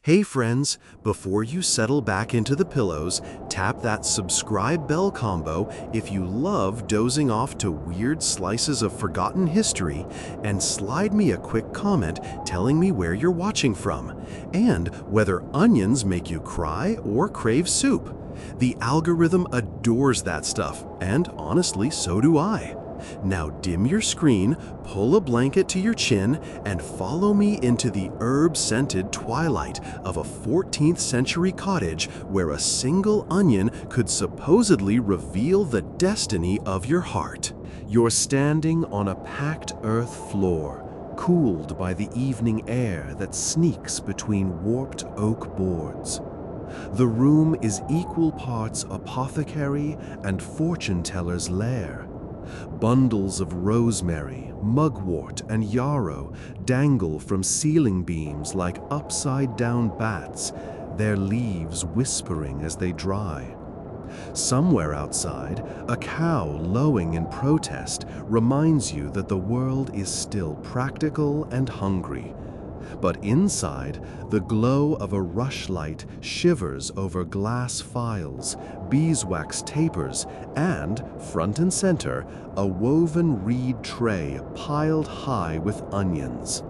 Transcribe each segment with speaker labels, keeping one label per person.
Speaker 1: Hey friends, before you settle back into the pillows, tap that subscribe bell combo if you love dozing off to weird slices of forgotten history, and slide me a quick comment telling me where you're watching from, and whether onions make you cry or crave soup. The algorithm adores that stuff, and honestly, so do I. Now dim your screen, pull a blanket to your chin, and follow me into the herb-scented twilight of a 14th century cottage where a single onion could supposedly reveal the destiny of your heart. You're standing on a packed earth floor, cooled by the evening air that sneaks between warped oak boards. The room is equal parts apothecary and fortune-teller's lair. Bundles of rosemary, mugwort, and yarrow dangle from ceiling beams like upside-down bats, their leaves whispering as they dry. Somewhere outside, a cow lowing in protest reminds you that the world is still practical and hungry. But inside, the glow of a rushlight shivers over glass phials, beeswax tapers, and, front and center, a woven reed tray piled high with onions.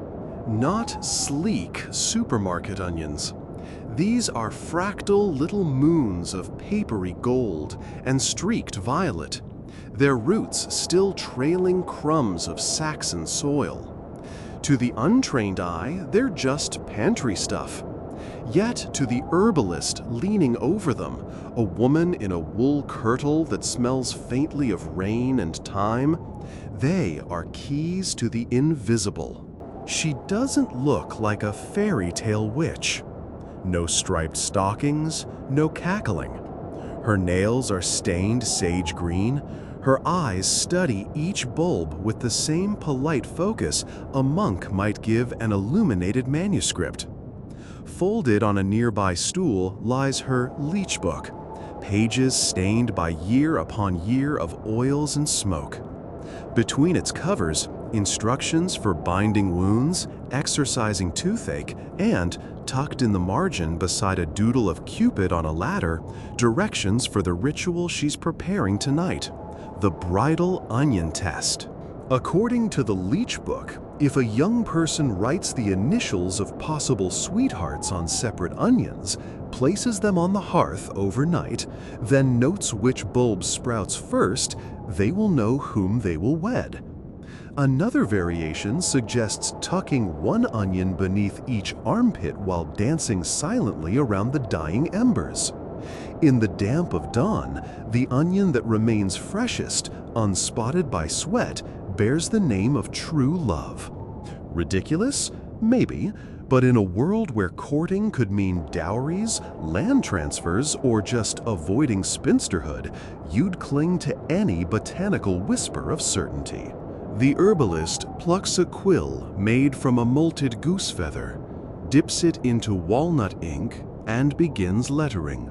Speaker 1: Not sleek supermarket onions. These are fractal little moons of papery gold and streaked violet, their roots still trailing crumbs of Saxon soil. To the untrained eye, they're just pantry stuff. Yet to the herbalist leaning over them, a woman in a wool kirtle that smells faintly of rain and thyme, they are keys to the invisible. She doesn't look like a fairy tale witch. No striped stockings, no cackling. Her nails are stained sage green. Her eyes study each bulb with the same polite focus a monk might give an illuminated manuscript. Folded on a nearby stool lies her leech book, pages stained by year upon year of oils and smoke. Between its covers, instructions for binding wounds, exorcising toothache, and, tucked in the margin beside a doodle of Cupid on a ladder, directions for the ritual she's preparing tonight. The bridal onion test. According to the leech book, if a young person writes the initials of possible sweethearts on separate onions, places them on the hearth overnight, then notes which bulb sprouts first, they will know whom they will wed. Another variation suggests tucking one onion beneath each armpit while dancing silently around the dying embers. In the damp of dawn, the onion that remains freshest, unspotted by sweat, bears the name of true love. Ridiculous? Maybe, but in a world where courting could mean dowries, land transfers, or just avoiding spinsterhood, you'd cling to any botanical whisper of certainty. The herbalist plucks a quill made from a molted goose feather, dips it into walnut ink, and begins lettering.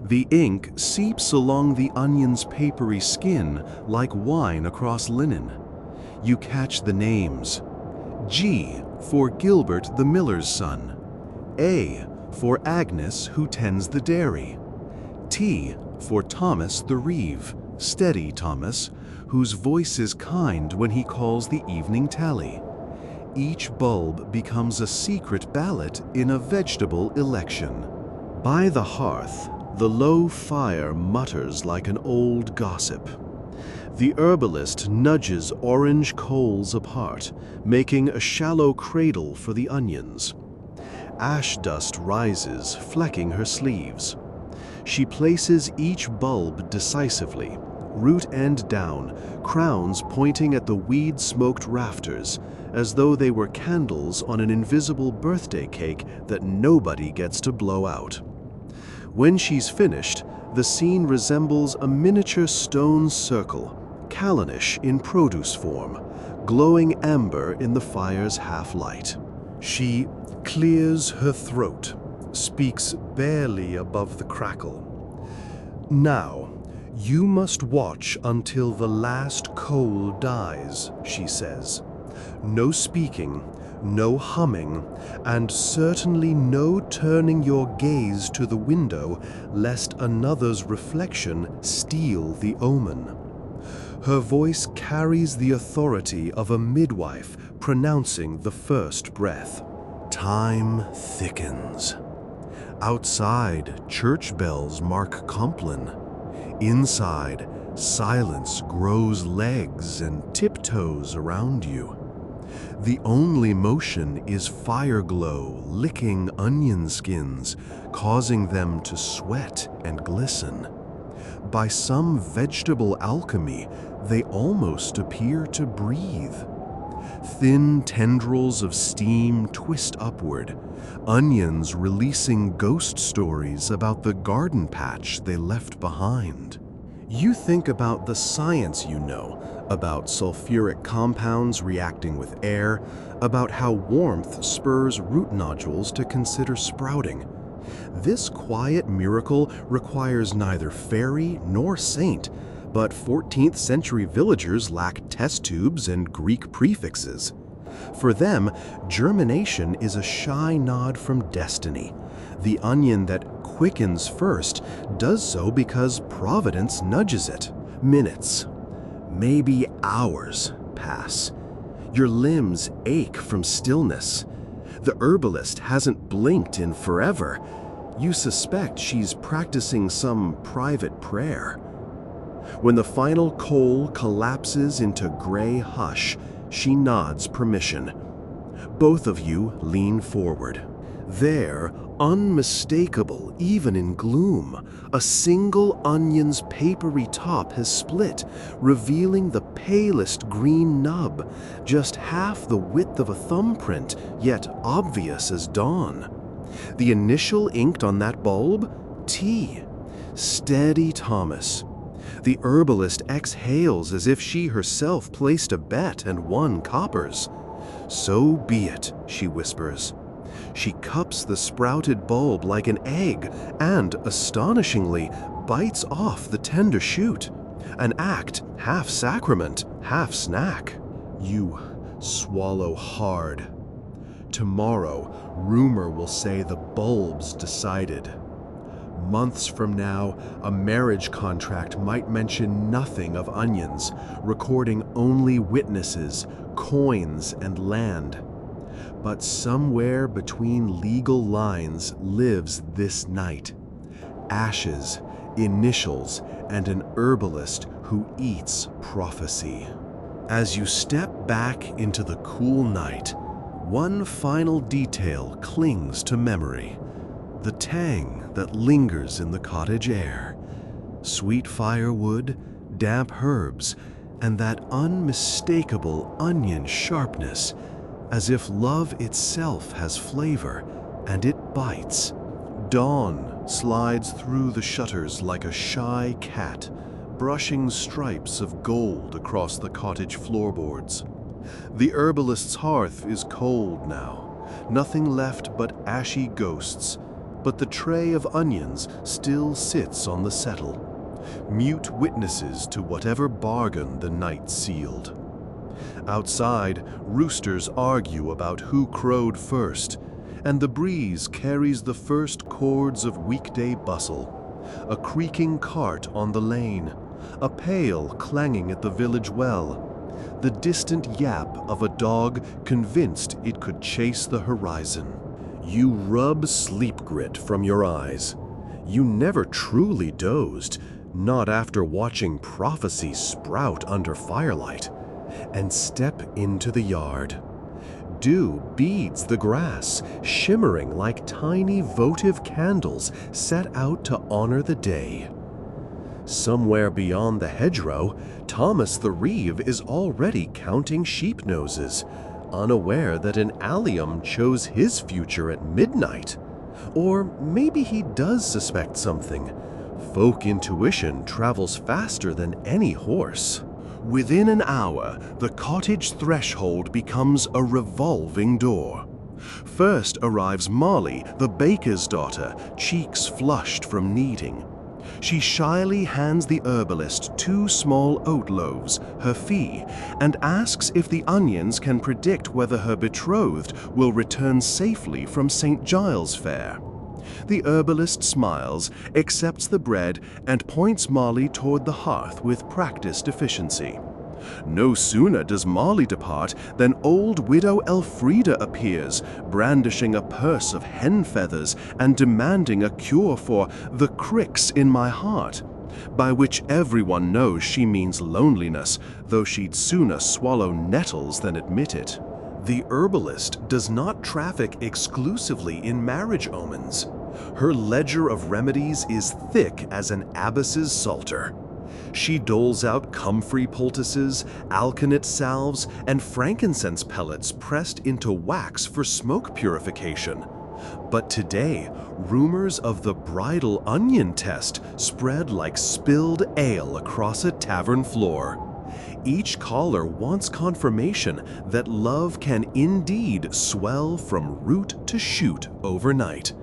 Speaker 1: The ink seeps along the onion's papery skin like wine across linen. You catch the names. G for Gilbert the miller's son. A for Agnes who tends the dairy. T for Thomas the reeve, steady Thomas, whose voice is kind when he calls the evening tally. Each bulb becomes a secret ballot in a vegetable election. By the hearth, the low fire mutters like an old gossip. The herbalist nudges orange coals apart, making a shallow cradle for the onions. Ash dust rises, flecking her sleeves. She places each bulb decisively, root end down, crowns pointing at the weed-smoked rafters, as though they were candles on an invisible birthday cake that nobody gets to blow out. When she's finished, the scene resembles a miniature stone circle, Callanish in produce form, glowing amber in the fire's half-light. She clears her throat, speaks barely above the crackle. Now, you must watch until the last coal dies, she says. No speaking, no humming, and certainly no turning your gaze to the window lest another's reflection steal the omen. Her voice carries the authority of a midwife pronouncing the first breath. Time thickens. Outside, church bells mark Compline. Inside, silence grows legs and tiptoes around you. The only motion is fire glow licking onion skins, causing them to sweat and glisten. By some vegetable alchemy, they almost appear to breathe. Thin tendrils of steam twist upward, onions releasing ghost stories about the garden patch they left behind. You think about the science you know, about sulfuric compounds reacting with air, about how warmth spurs root nodules to consider sprouting. This quiet miracle requires neither fairy nor saint, but 14th century villagers lack test tubes and Greek prefixes. For them, germination is a shy nod from destiny. The onion that quickens first does so because Providence nudges it. Minutes, maybe hours, pass. Your limbs ache from stillness. The herbalist hasn't blinked in forever. You suspect she's practicing some private prayer. When the final coal collapses into gray hush, she nods permission. Both of you lean forward. There, unmistakable even in gloom, a single onion's papery top has split, revealing the palest green nub, just half the width of a thumbprint, yet obvious as dawn. The initial inked on that bulb? T. Steady Thomas. The herbalist exhales as if she herself placed a bet and won coppers. So be it, she whispers. She cups the sprouted bulb like an egg and, astonishingly, bites off the tender shoot. An act half sacrament, half snack. You swallow hard. Tomorrow, rumor will say the bulb's decided. Months from now, a marriage contract might mention nothing of onions, recording only witnesses, coins, and land. But somewhere between legal lines lives this night. Ashes, initials, and an herbalist who eats prophecy. As you step back into the cool night, one final detail clings to memory. The tang that lingers in the cottage air. Sweet firewood, damp herbs, and that unmistakable onion sharpness, as if love itself has flavor, and it bites. Dawn slides through the shutters like a shy cat, brushing stripes of gold across the cottage floorboards. The herbalist's hearth is cold now, nothing left but ashy ghosts, but the tray of onions still sits on the settle, mute witnesses to whatever bargain the night sealed. Outside, roosters argue about who crowed first, and the breeze carries the first chords of weekday bustle. A creaking cart on the lane, a pail clanging at the village well, the distant yap of a dog convinced it could chase the horizon. You rub sleep grit from your eyes. You never truly dozed, not after watching prophecy sprout under firelight, and step into the yard. Dew beads the grass, shimmering like tiny votive candles set out to honor the day. Somewhere beyond the hedgerow, Thomas the reeve is already counting sheep noses, unaware that an allium chose his future at midnight. Or maybe he does suspect something. Folk intuition travels faster than any horse. Within an hour, the cottage threshold becomes a revolving door. First arrives Molly, the baker's daughter, cheeks flushed from kneading. She shyly hands the herbalist 2 small oat loaves, her fee, and asks if the onions can predict whether her betrothed will return safely from St. Giles' Fair. The herbalist smiles, accepts the bread, and points Molly toward the hearth with practiced efficiency. No sooner does Molly depart than old widow Elfrida appears, brandishing a purse of hen feathers and demanding a cure for the cricks in my heart, by which everyone knows she means loneliness, though she'd sooner swallow nettles than admit it. The herbalist does not traffic exclusively in marriage omens. Her ledger of remedies is thick as an abbess's psalter. She doles out comfrey poultices, alkanet salves, and frankincense pellets pressed into wax for smoke purification. But today, rumors of the bridal onion test spread like spilled ale across a tavern floor. Each caller wants confirmation that love can indeed swell from root to shoot overnight.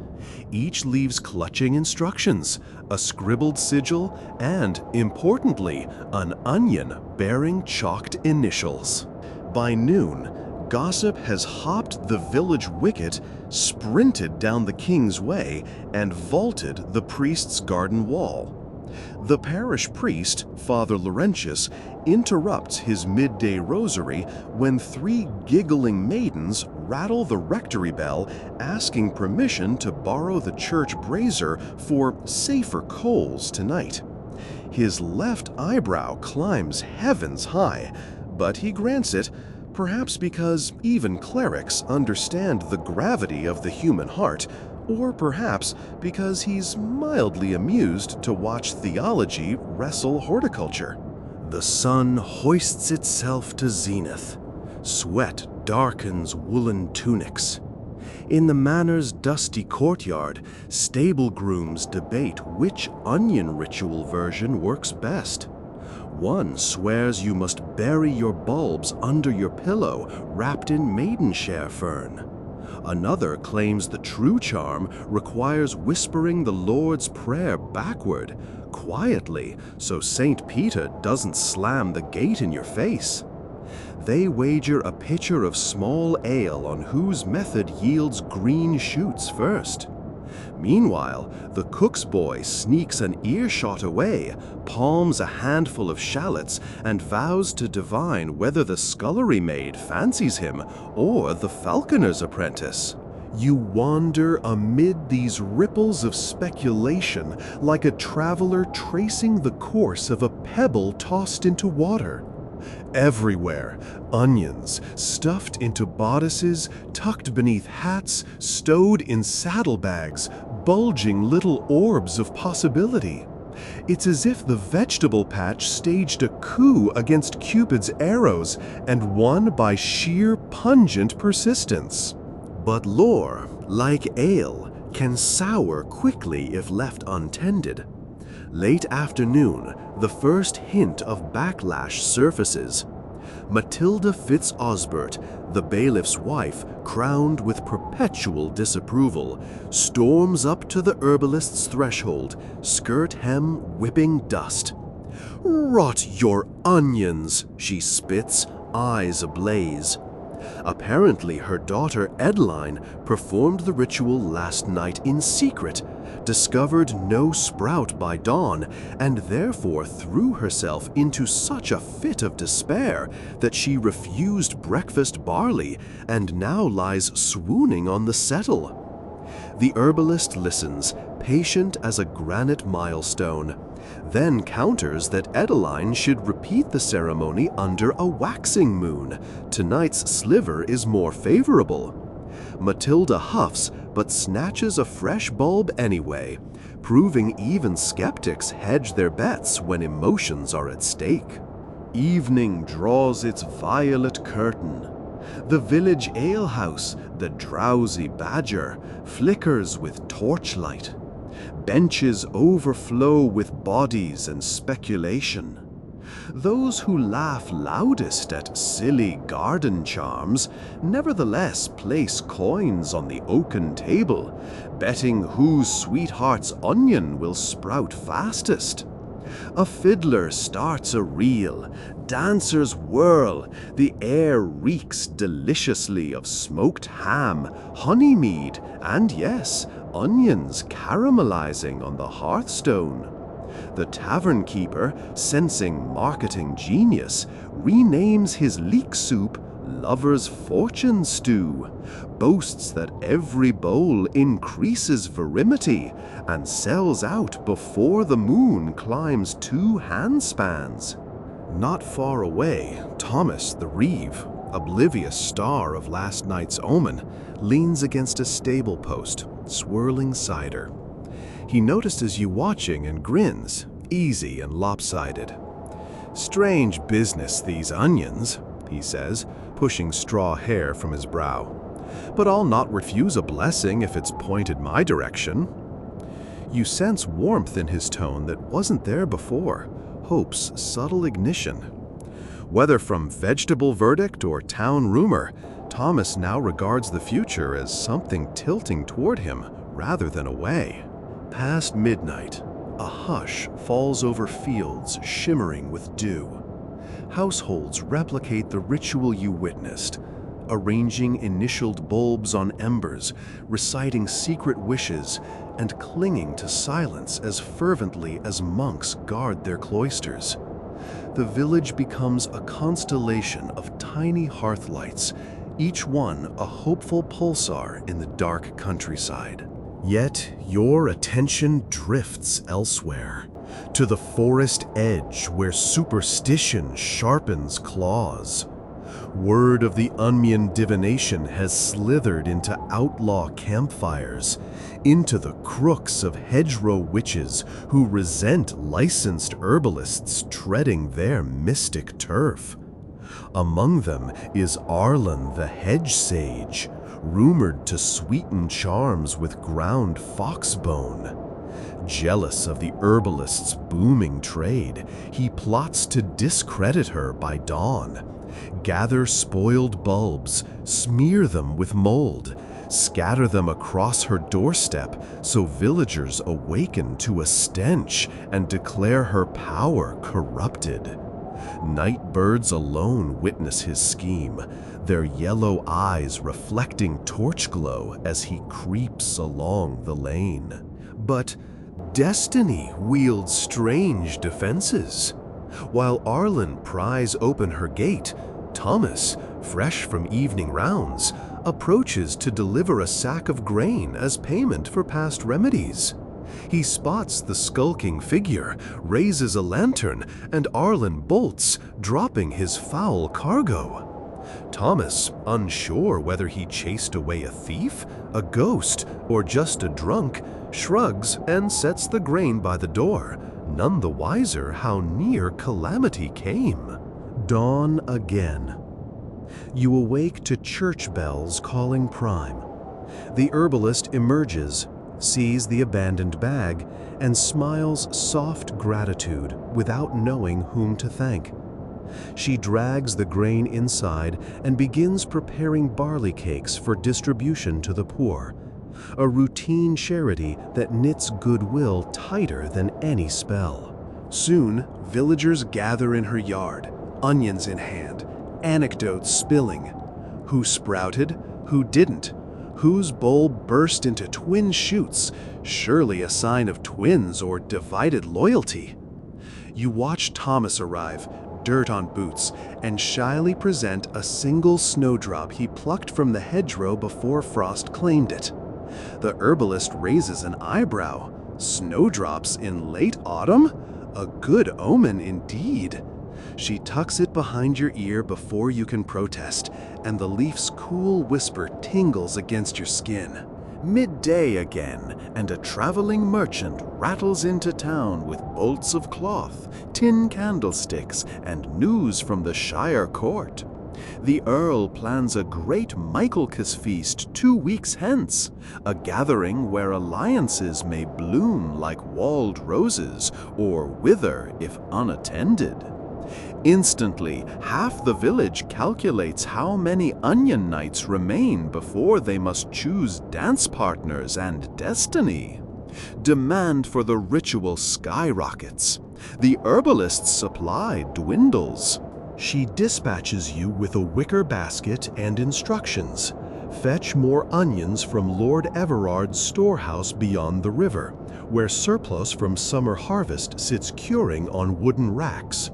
Speaker 1: Each leaves clutching instructions, a scribbled sigil, and, importantly, an onion bearing chalked initials. By noon, gossip has hopped the village wicket, sprinted down the King's Way, and vaulted the priest's garden wall. The parish priest, Father Laurentius, interrupts his midday rosary when 3 giggling maidens rattle the rectory bell, asking permission to borrow the church brazier for safer coals tonight. His left eyebrow climbs heavens high, but he grants it, perhaps because even clerics understand the gravity of the human heart, or perhaps because he's mildly amused to watch theology wrestle horticulture. The sun hoists itself to zenith. Sweat darkens woolen tunics. In the Manor's dusty courtyard, stable grooms debate which onion ritual version works best. One swears you must bury your bulbs under your pillow, wrapped in maidenshare fern. Another claims the true charm requires whispering the Lord's Prayer backward, quietly, so St. Peter doesn't slam the gate in your face. They wager a pitcher of small ale on whose method yields green shoots first. Meanwhile, the cook's boy sneaks an earshot away, palms a handful of shallots, and vows to divine whether the scullery maid fancies him or the falconer's apprentice. You wander amid these ripples of speculation like a traveler tracing the course of a pebble tossed into water. Everywhere, onions, stuffed into bodices, tucked beneath hats, stowed in saddlebags, bulging little orbs of possibility. It's as if the vegetable patch staged a coup against Cupid's arrows and won by sheer pungent persistence. But lore, like ale, can sour quickly if left untended. Late afternoon, the first hint of backlash surfaces. Matilda Fitz-Osbert, the bailiff's wife, crowned with perpetual disapproval, storms up to the herbalist's threshold, skirt hem whipping dust. "Rot your onions," she spits, eyes ablaze. Apparently her daughter Edeline performed the ritual last night in secret, discovered no sprout by dawn, and therefore threw herself into such a fit of despair that she refused breakfast barley and now lies swooning on the settle. The herbalist listens, patient as a granite milestone, then counters that Edeline should repeat the ceremony under a waxing moon. Tonight's sliver is more favorable. Matilda huffs, but snatches a fresh bulb anyway, proving even skeptics hedge their bets when emotions are at stake. Evening draws its violet curtain. The village alehouse, the drowsy badger, flickers with torchlight. Benches overflow with bodies and speculation. Those who laugh loudest at silly garden charms nevertheless place coins on the oaken table, betting whose sweetheart's onion will sprout fastest. A fiddler starts a reel, dancers whirl, the air reeks deliciously of smoked ham, honey mead, and yes, onions caramelizing on the hearthstone. The tavern keeper, sensing marketing genius, renames his leek soup Lover's Fortune Stew, boasts that every bowl increases virility, and sells out before the moon climbs 2 handspans. Not far away, Thomas the reeve, oblivious star of last night's omen, leans against a stable post, swirling cider. He notices you watching and grins, easy and lopsided. "Strange business, these onions," he says, pushing straw hair from his brow. "But I'll not refuse a blessing if it's pointed my direction." You sense warmth in his tone that wasn't there before, hope's subtle ignition. Whether from vegetable verdict or town rumor, Thomas now regards the future as something tilting toward him rather than away. Past midnight, a hush falls over fields shimmering with dew. Households replicate the ritual you witnessed, arranging initialed bulbs on embers, reciting secret wishes, and clinging to silence as fervently as monks guard their cloisters. The village becomes a constellation of tiny hearthlights, each one a hopeful pulsar in the dark countryside. Yet your attention drifts elsewhere, to the forest edge where superstition sharpens claws. Word of the Unmian divination has slithered into outlaw campfires, into the crooks of hedgerow witches who resent licensed herbalists treading their mystic turf. Among them is Arlen the hedge sage, rumored to sweeten charms with ground foxbone. Jealous of the herbalist's booming trade, he plots to discredit her by dawn. Gather spoiled bulbs, smear them with mold, scatter them across her doorstep so villagers awaken to a stench and declare her power corrupted. Night birds alone witness his scheme, their yellow eyes reflecting torch glow as he creeps along the lane. But destiny wields strange defenses. While Arlen pries open her gate, Thomas, fresh from evening rounds, approaches to deliver a sack of grain as payment for past remedies. He spots the skulking figure, raises a lantern, and Arlen bolts, dropping his foul cargo. Thomas, unsure whether he chased away a thief, a ghost, or just a drunk, shrugs and sets the grain by the door, none the wiser how near calamity came. Dawn again. You awake to church bells calling prime. The herbalist emerges, sees the abandoned bag, and smiles soft gratitude without knowing whom to thank. She drags the grain inside and begins preparing barley cakes for distribution to the poor, a routine charity that knits goodwill tighter than any spell. Soon, villagers gather in her yard, onions in hand, anecdotes spilling. Who sprouted, who didn't, whose bulb burst into twin shoots, surely a sign of twins or divided loyalty. You watch Thomas arrive, dirt on boots, and shyly present a single snowdrop he plucked from the hedgerow before frost claimed it. The herbalist raises an eyebrow. Snowdrops in late autumn? A good omen indeed. She tucks it behind your ear before you can protest, and the leaf's cool whisper tingles against your skin. Midday again, and a traveling merchant rattles into town with bolts of cloth, tin candlesticks, and news from the Shire court. The Earl plans a great Michaelmas feast 2 weeks hence, a gathering where alliances may bloom like walled roses or wither if unattended. Instantly, half the village calculates how many onion nights remain before they must choose dance partners and destiny. Demand for the ritual skyrockets. The herbalist's supply dwindles. She dispatches you with a wicker basket and instructions. Fetch more onions from Lord Everard's storehouse beyond the river, where surplus from summer harvest sits curing on wooden racks.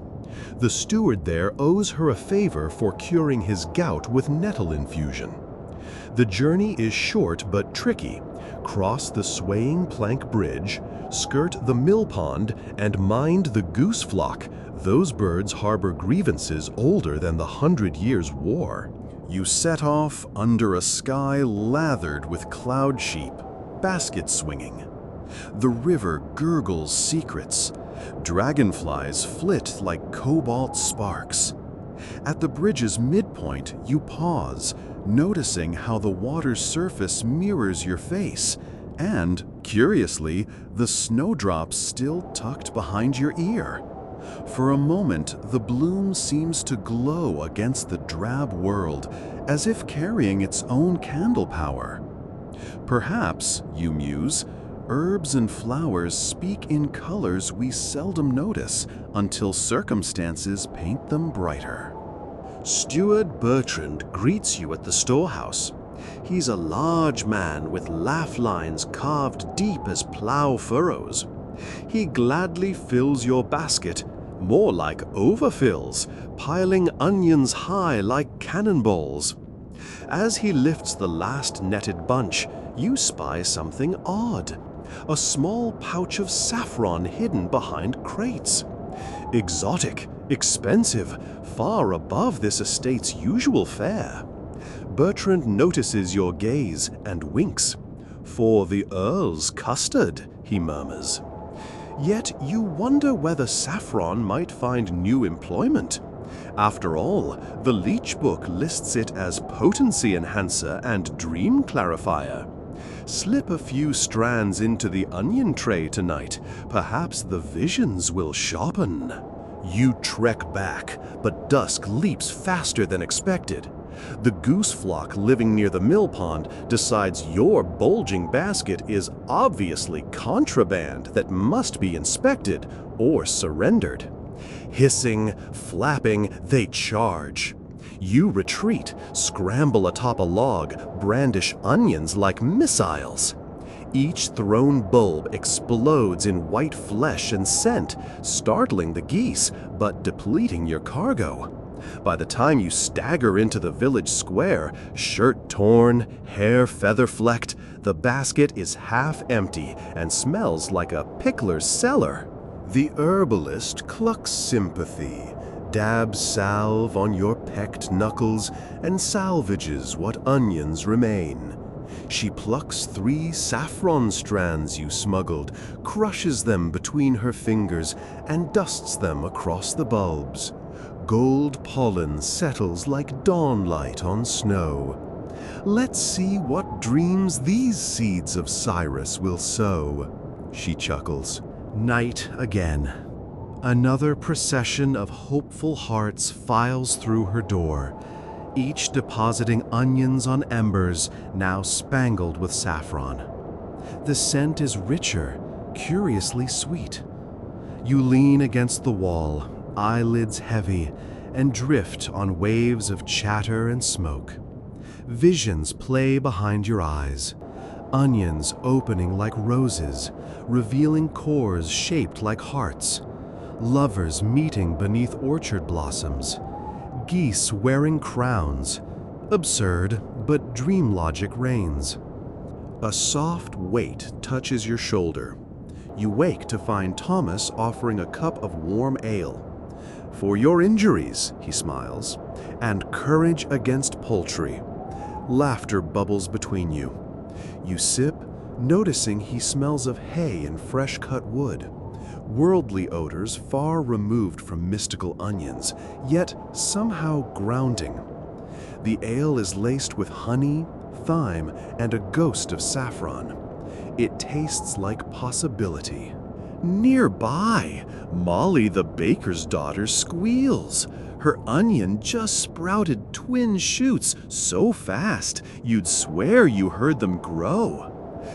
Speaker 1: The steward there owes her a favor for curing his gout with nettle infusion. The journey is short but tricky. Cross the swaying plank bridge, skirt the mill pond, and mind the goose flock. Those birds harbor grievances older than the 100 Years' War. You set off under a sky lathered with cloud sheep, basket swinging. The river gurgles secrets. Dragonflies flit like cobalt sparks. At the bridge's midpoint, you pause, noticing how the water's surface mirrors your face, and, curiously, the snowdrops still tucked behind your ear. For a moment, the bloom seems to glow against the drab world, as if carrying its own candle power. Perhaps, you muse, herbs and flowers speak in colors we seldom notice until circumstances paint them brighter. Steward Bertrand greets you at the storehouse. He's a large man with laugh lines carved deep as plow furrows. He gladly fills your basket, more like overfills, piling onions high like cannonballs. As he lifts the last netted bunch, you spy something odd. A small pouch of saffron hidden behind crates. Exotic, expensive, far above this estate's usual fare. Bertrand notices your gaze and winks. "For the Earl's custard," he murmurs. Yet you wonder whether saffron might find new employment. After all, the Leech Book lists it as potency enhancer and dream clarifier. Slip a few strands into the onion tray tonight. Perhaps the visions will sharpen. You trek back, but dusk leaps faster than expected. The goose flock living near the mill pond decides your bulging basket is obviously contraband that must be inspected or surrendered. Hissing, flapping, they charge. You retreat, scramble atop a log, brandish onions like missiles. Each thrown bulb explodes in white flesh and scent, startling the geese, but depleting your cargo. By the time you stagger into the village square, shirt torn, hair feather-flecked, the basket is half empty and smells like a pickler's cellar. The herbalist clucks sympathy, dabs salve on your pecked knuckles, and salvages what onions remain. She plucks 3 saffron strands you smuggled, crushes them between her fingers, and dusts them across the bulbs. Gold pollen settles like dawnlight on snow. Let's see what dreams these seeds of Cyrus will sow. She chuckles. Night again. Another procession of hopeful hearts files through her door, each depositing onions on embers now spangled with saffron. The scent is richer, curiously sweet. You lean against the wall, eyelids heavy, and drift on waves of chatter and smoke. Visions play behind your eyes, onions opening like roses, revealing cores shaped like hearts, lovers meeting beneath orchard blossoms, geese wearing crowns. Absurd, but dream logic reigns. A soft weight touches your shoulder. You wake to find Thomas offering a cup of warm ale. "For your injuries," he smiles, "and courage against poultry." Laughter bubbles between you. You sip, noticing he smells of hay and fresh-cut wood. Worldly odors far removed from mystical onions, yet somehow grounding. The ale is laced with honey, thyme, and a ghost of saffron. It tastes like possibility. Nearby, Molly the baker's daughter squeals. Her onion just sprouted twin shoots so fast you'd swear you heard them grow.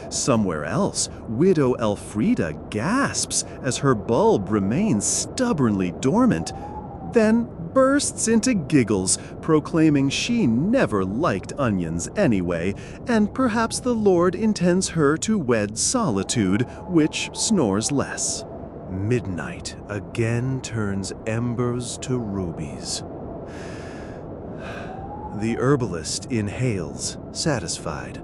Speaker 1: Somewhere else, Widow Elfrida gasps as her bulb remains stubbornly dormant, then bursts into giggles, proclaiming she never liked onions anyway, and perhaps the Lord intends her to wed solitude, which snores less. Midnight again turns embers to rubies. The herbalist inhales, satisfied.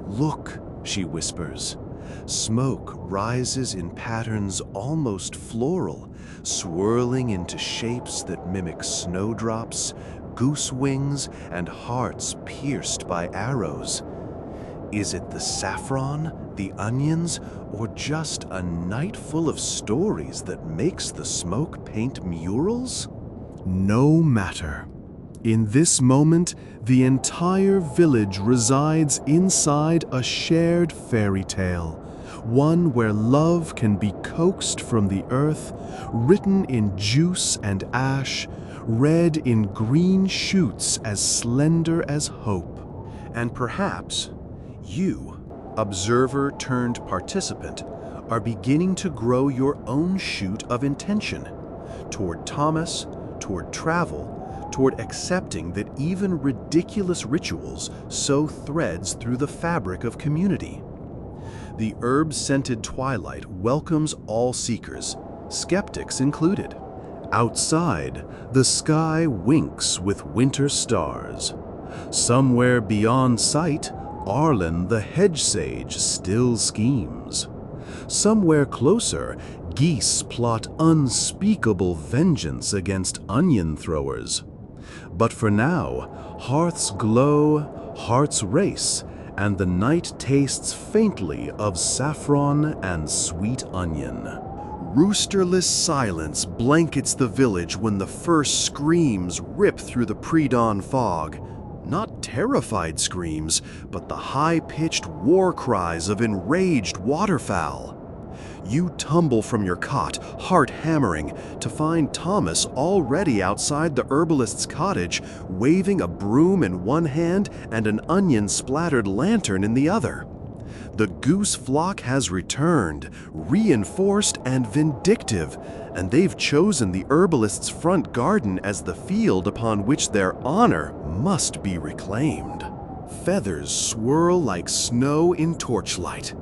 Speaker 1: "Look," she whispers. Smoke rises in patterns almost floral, swirling into shapes that mimic snowdrops, goose wings, and hearts pierced by arrows. Is it the saffron, the onions, or just a night full of stories that makes the smoke paint murals? No matter. In this moment, the entire village resides inside a shared fairy tale, one where love can be coaxed from the earth, written in juice and ash, read in green shoots as slender as hope. And perhaps you, observer turned participant, are beginning to grow your own shoot of intention toward Thomas, toward travel, toward accepting that even ridiculous rituals sow threads through the fabric of community. The herb-scented twilight welcomes all seekers, skeptics included. Outside, the sky winks with winter stars. Somewhere beyond sight, Arlen the hedge sage still schemes. Somewhere closer, geese plot unspeakable vengeance against onion throwers. But for now, hearths glow, hearts race, and the night tastes faintly of saffron and sweet onion. Roosterless silence blankets the village when the first screams rip through the pre-dawn fog. Not terrified screams, but the high-pitched war cries of enraged waterfowl. You tumble from your cot, heart hammering, to find Thomas already outside the herbalist's cottage, waving a broom in one hand and an onion-splattered lantern in the other. The goose flock has returned, reinforced and vindictive, and they've chosen the herbalist's front garden as the field upon which their honor must be reclaimed. Feathers swirl like snow in torchlight.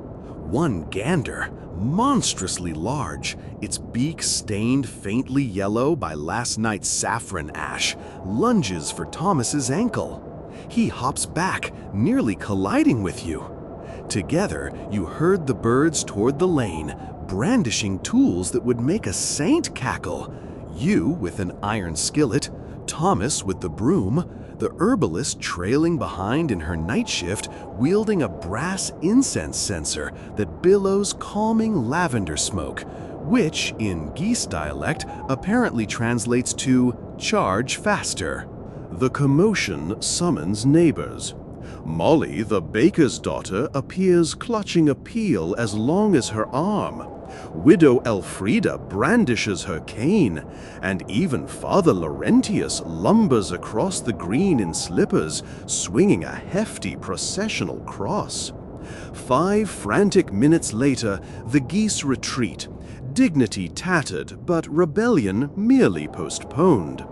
Speaker 1: One gander, monstrously large, its beak stained faintly yellow by last night's saffron ash, lunges for Thomas's ankle. He hops back, nearly colliding with you. Together, you herd the birds toward the lane, brandishing tools that would make a saint cackle. You with an iron skillet, Thomas with the broom, the herbalist trailing behind in her night shift, wielding a brass incense censer that billows calming lavender smoke, which, in geese dialect, apparently translates to "charge faster." The commotion summons neighbors. Molly, the baker's daughter, appears clutching a peel as long as her arm. Widow Elfrida brandishes her cane, and even Father Laurentius lumbers across the green in slippers, swinging a hefty processional cross. 5 frantic minutes later, the geese retreat, dignity tattered, but rebellion merely postponed.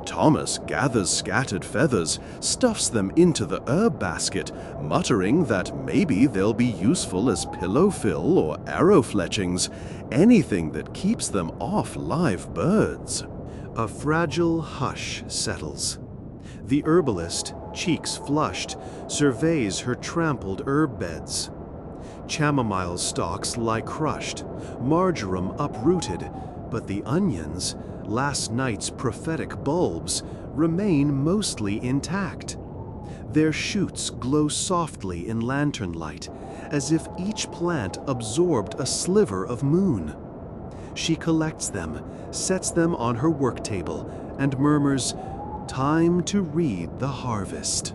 Speaker 1: Thomas gathers scattered feathers, stuffs them into the herb basket, muttering that maybe they'll be useful as pillow fill or arrow fletchings, anything that keeps them off live birds. A fragile hush settles. The herbalist, cheeks flushed, surveys her trampled herb beds. Chamomile stalks lie crushed, marjoram uprooted, but the onions, last night's prophetic bulbs, remain mostly intact. Their shoots glow softly in lantern light, as if each plant absorbed a sliver of moon. She collects them, sets them on her work table, and murmurs, "Time to read the harvest."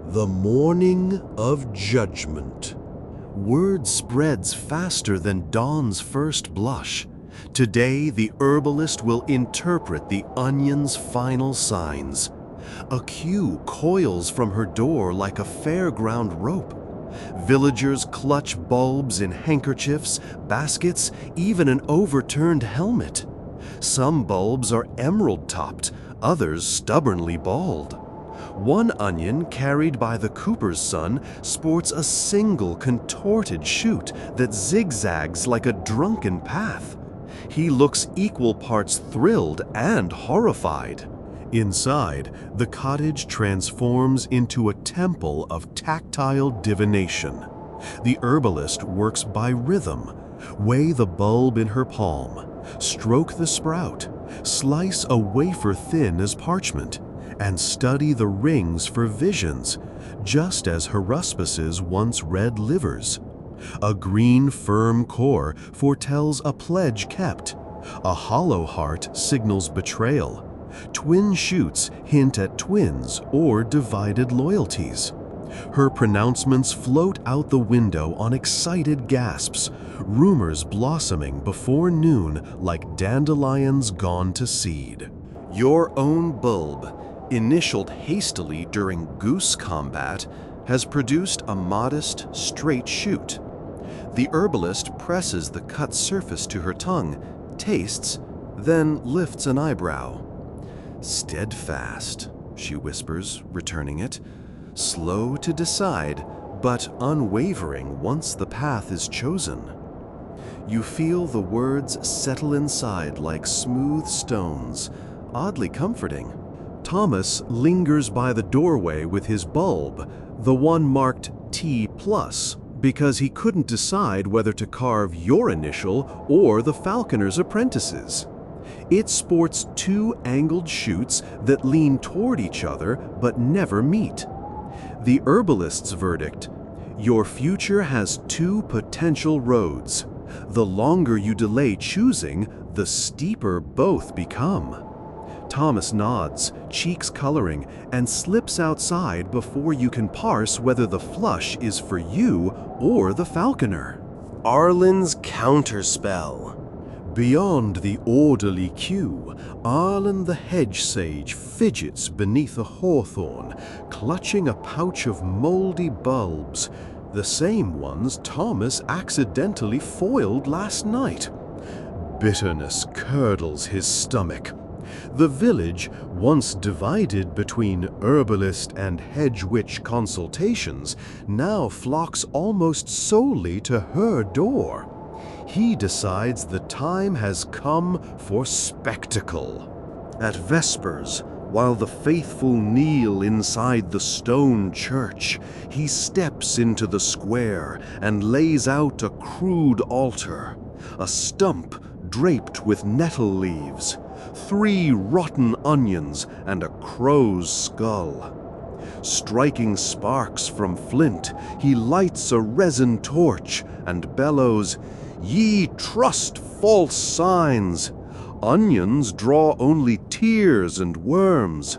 Speaker 1: The morning of judgment. Word spreads faster than dawn's first blush. Today, the herbalist will interpret the onion's final signs. A queue coils from her door like a fairground rope. Villagers clutch bulbs in handkerchiefs, baskets, even an overturned helmet. Some bulbs are emerald-topped, others stubbornly bald. One onion, carried by the cooper's son, sports a single contorted shoot that zigzags like a drunken path. He looks equal parts thrilled and horrified. Inside, the cottage transforms into a temple of tactile divination. The herbalist works by rhythm. Weigh the bulb in her palm, stroke the sprout, slice a wafer thin as parchment, and study the rings for visions, just as haruspices once read livers. A green, firm core foretells a pledge kept. A hollow heart signals betrayal. Twin shoots hint at twins or divided loyalties. Her pronouncements float out the window on excited gasps, rumors blossoming before noon like dandelions gone to seed. Your own bulb, initialed hastily during goose combat, has produced a modest, straight shoot. The herbalist presses the cut surface to her tongue, tastes, then lifts an eyebrow. "Steadfast," she whispers, returning it. "Slow to decide, but unwavering once the path is chosen." You feel the words settle inside like smooth stones, oddly comforting. Thomas lingers by the doorway with his bulb, the one marked T+, because he couldn't decide whether to carve your initial or the falconer's apprentice's. It sports two angled shoots that lean toward each other but never meet. The herbalist's verdict: your future has two potential roads. The longer you delay choosing, the steeper both become. Thomas nods, cheeks coloring, and slips outside before you can parse whether the flush is for you or the falconer. Arlen's counterspell. Beyond the orderly queue, Arlen the hedge sage fidgets beneath a hawthorn, clutching a pouch of moldy bulbs, the same ones Thomas accidentally foiled last night. Bitterness curdles his stomach. The village, once divided between herbalist and hedge witch consultations, now flocks almost solely to her door. He decides the time has come for spectacle. At Vespers, while the faithful kneel inside the stone church, he steps into the square and lays out a crude altar, a stump draped with nettle leaves, 3 rotten onions, and a crow's skull. Striking sparks from flint, he lights a resin torch and bellows, "Ye trust false signs! Onions draw only tears and worms.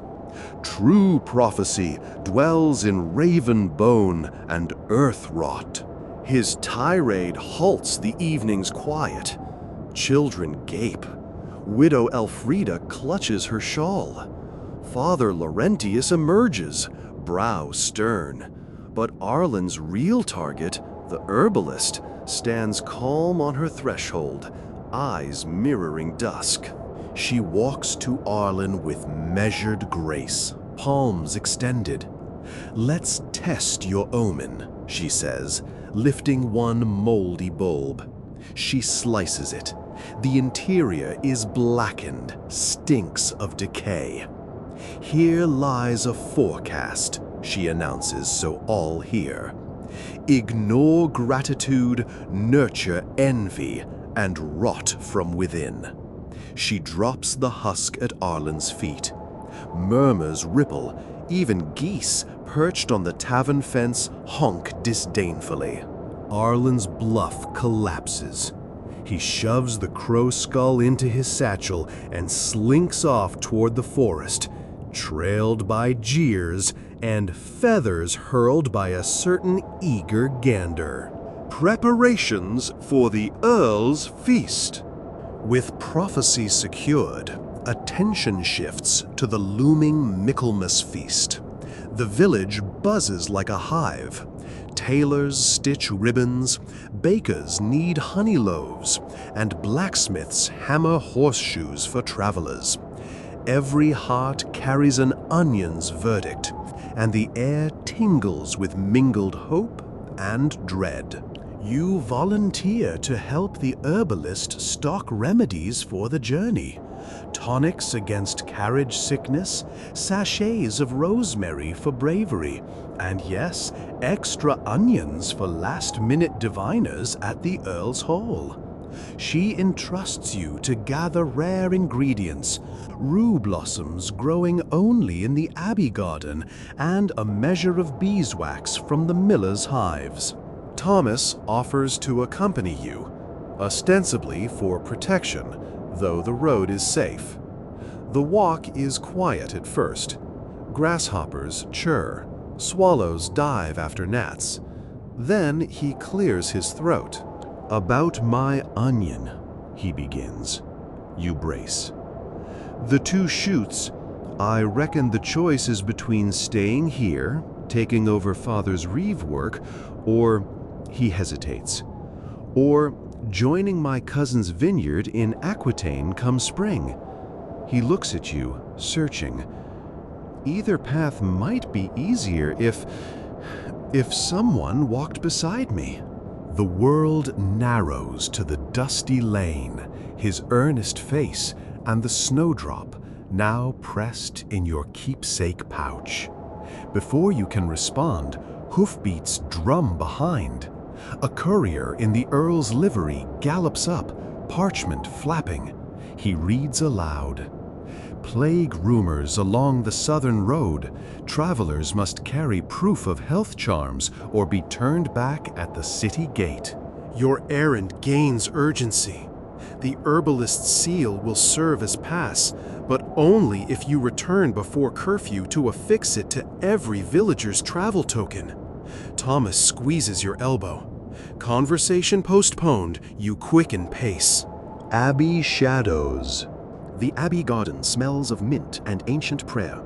Speaker 1: True prophecy dwells in raven bone and earth rot." His tirade halts the evening's quiet. Children gape. Widow Elfrida clutches her shawl. Father Laurentius emerges, brow stern. But Arlen's real target, the herbalist, stands calm on her threshold, eyes mirroring dusk. She walks to Arlen with measured grace, palms extended. "Let's test your omen," she says, lifting one moldy bulb. She slices it. The interior is blackened, stinks of decay. "Here lies a forecast," she announces so all hear. "Ignore gratitude, nurture envy, and rot from within." She drops the husk at Arlen's feet. Murmurs ripple, even geese perched on the tavern fence honk disdainfully. Arlen's bluff collapses. He shoves the crow skull into his satchel and slinks off toward the forest, trailed by jeers and feathers hurled by a certain eager gander. Preparations for the Earl's feast. With prophecy secured, attention shifts to the looming Michaelmas feast. The village buzzes like a hive. Tailors stitch ribbons, bakers knead honey loaves, and blacksmiths hammer horseshoes for travelers. Every heart carries an onion's verdict, and the air tingles with mingled hope and dread. You volunteer to help the herbalist stock remedies for the journey. Tonics against carriage sickness, sachets of rosemary for bravery, and yes, extra onions for last-minute diviners at the Earl's Hall. She entrusts you to gather rare ingredients, rue blossoms growing only in the Abbey garden, and a measure of beeswax from the miller's hives. Thomas offers to accompany you, ostensibly for protection, though the road is safe. The walk is quiet at first. Grasshoppers chirr, swallows dive after gnats. Then he clears his throat. "About my onion," he begins. You brace. "The two shoots, I reckon the choice is between staying here, taking over Father's reeve work, or," he hesitates, "or joining my cousin's vineyard in Aquitaine come spring." He looks at you, searching. "Either path might be easier if someone walked beside me." The world narrows to the dusty lane, his earnest face and the snowdrop now pressed in your keepsake pouch. Before you can respond, hoofbeats drum behind. A courier in the Earl's livery gallops up, parchment flapping. He reads aloud. "Plague rumors along the southern road. Travelers must carry proof of health charms or be turned back at the city gate." Your errand gains urgency. The herbalist's seal will serve as pass, but only if you return before curfew to affix it to every villager's travel token. Thomas squeezes your elbow. Conversation postponed, you quicken pace. Abbey shadows. The Abbey garden smells of mint and ancient prayer.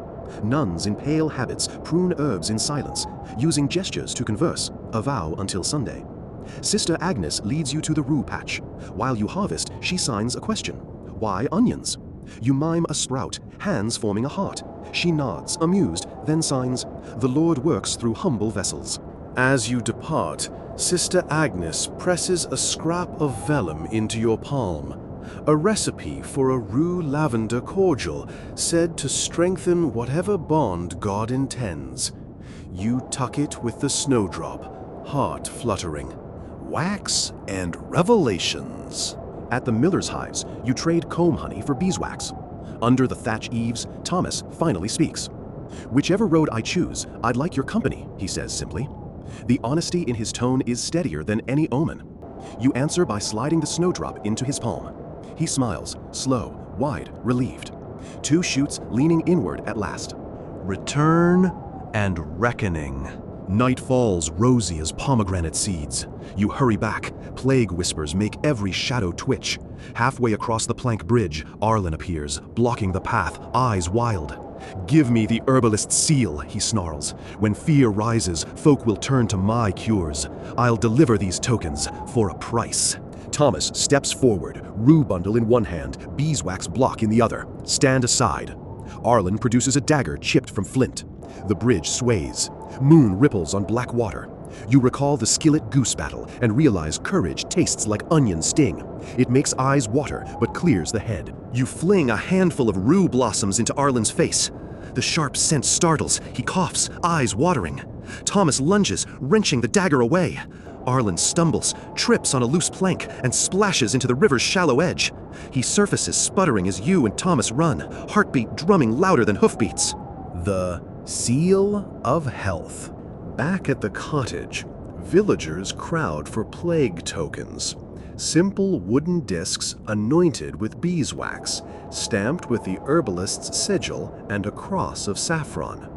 Speaker 1: Nuns in pale habits prune herbs in silence, using gestures to converse, a vow until Sunday. Sister Agnes leads you to the rue patch. While you harvest, she signs a question. "Why onions?" You mime a sprout, hands forming a heart. She nods, amused, then signs, "The Lord works through humble vessels." As you depart, Sister Agnes presses a scrap of vellum into your palm. A recipe for a rue lavender cordial said to strengthen whatever bond God intends. You tuck it with the snowdrop, heart fluttering. Wax and revelations. At the miller's hives, you trade comb honey for beeswax. Under the thatch eaves, Thomas finally speaks. "Whichever road I choose, I'd like your company," he says simply. The honesty in his tone is steadier than any omen. You answer by sliding the snowdrop into his palm. He smiles, slow, wide, relieved. Two shoots leaning inward at last. Return and reckoning. Night falls rosy as pomegranate seeds. You hurry back. Plague whispers make every shadow twitch. Halfway across the plank bridge, Arlen appears, blocking the path, eyes wild. "Give me the herbalist's seal," he snarls. "When fear rises, folk will turn to my cures. I'll deliver these tokens for a price." Thomas steps forward, rue bundle in one hand, beeswax block in the other. "Stand aside." Arlen produces a dagger chipped from flint. The bridge sways. Moon ripples on black water. You recall the skillet goose battle and realize courage tastes like onion sting. It makes eyes water, but clears the head. You fling a handful of rue blossoms into Arlen's face. The sharp scent startles. He coughs, eyes watering. Thomas lunges, wrenching the dagger away. Arlen stumbles, trips on a loose plank, and splashes into the river's shallow edge. He surfaces sputtering as you and Thomas run, heartbeat drumming louder than hoofbeats. The seal of health. Back at the cottage, villagers crowd for plague tokens. Simple wooden discs anointed with beeswax, stamped with the herbalist's sigil and a cross of saffron.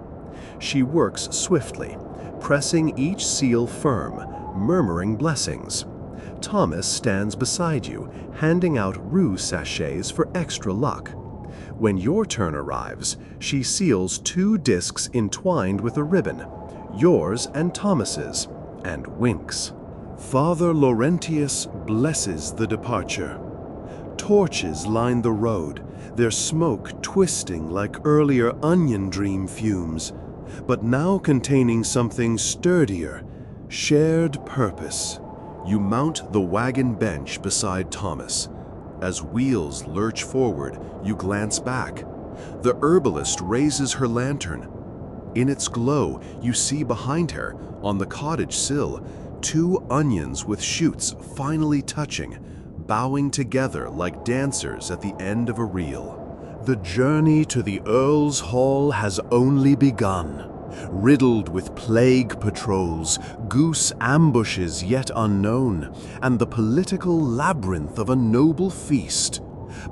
Speaker 1: She works swiftly, pressing each seal firm, murmuring blessings. Thomas stands beside you, handing out rue sachets for extra luck. When your turn arrives, she seals 2 discs entwined with a ribbon, yours and Thomas's, and winks. Father Laurentius blesses the departure. Torches line the road, their smoke twisting like earlier onion dream fumes, but now containing something sturdier, shared purpose. You mount the wagon bench beside Thomas. As wheels lurch forward, you glance back. The herbalist raises her lantern. In its glow, you see behind her, on the cottage sill, 2 onions with shoots finally touching, bowing together like dancers at the end of a reel. The journey to the Earl's Hall has only begun. Riddled with plague patrols, goose ambushes yet unknown, and the political labyrinth of a noble feast.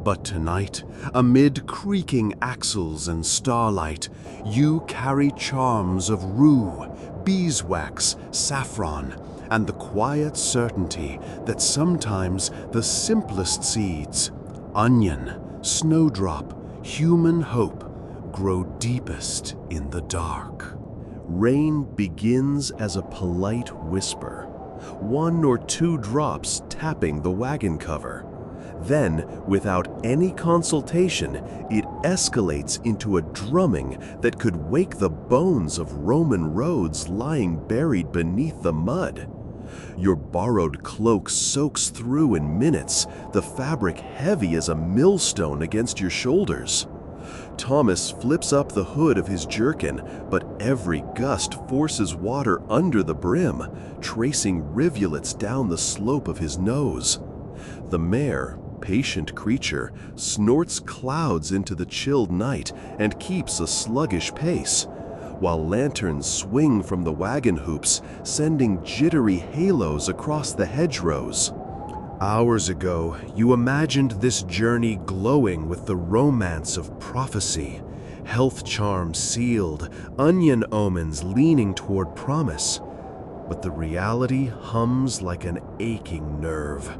Speaker 1: But tonight, amid creaking axles and starlight, you carry charms of rue, beeswax, saffron, and the quiet certainty that sometimes the simplest seeds, onion, snowdrop, human hope, grow deepest in the dark. Rain begins as a polite whisper, 1 or 2 drops tapping the wagon cover. Then, without any consultation, it escalates into a drumming that could wake the bones of Roman roads lying buried beneath the mud. Your borrowed cloak soaks through in minutes, the fabric heavy as a millstone against your shoulders. Thomas flips up the hood of his jerkin, but every gust forces water under the brim, tracing rivulets down the slope of his nose. The mare, patient creature, snorts clouds into the chilled night and keeps a sluggish pace, while lanterns swing from the wagon hoops, sending jittery halos across the hedgerows. Hours ago, you imagined this journey glowing with the romance of prophecy, health charms sealed, onion omens leaning toward promise. But the reality hums like an aching nerve.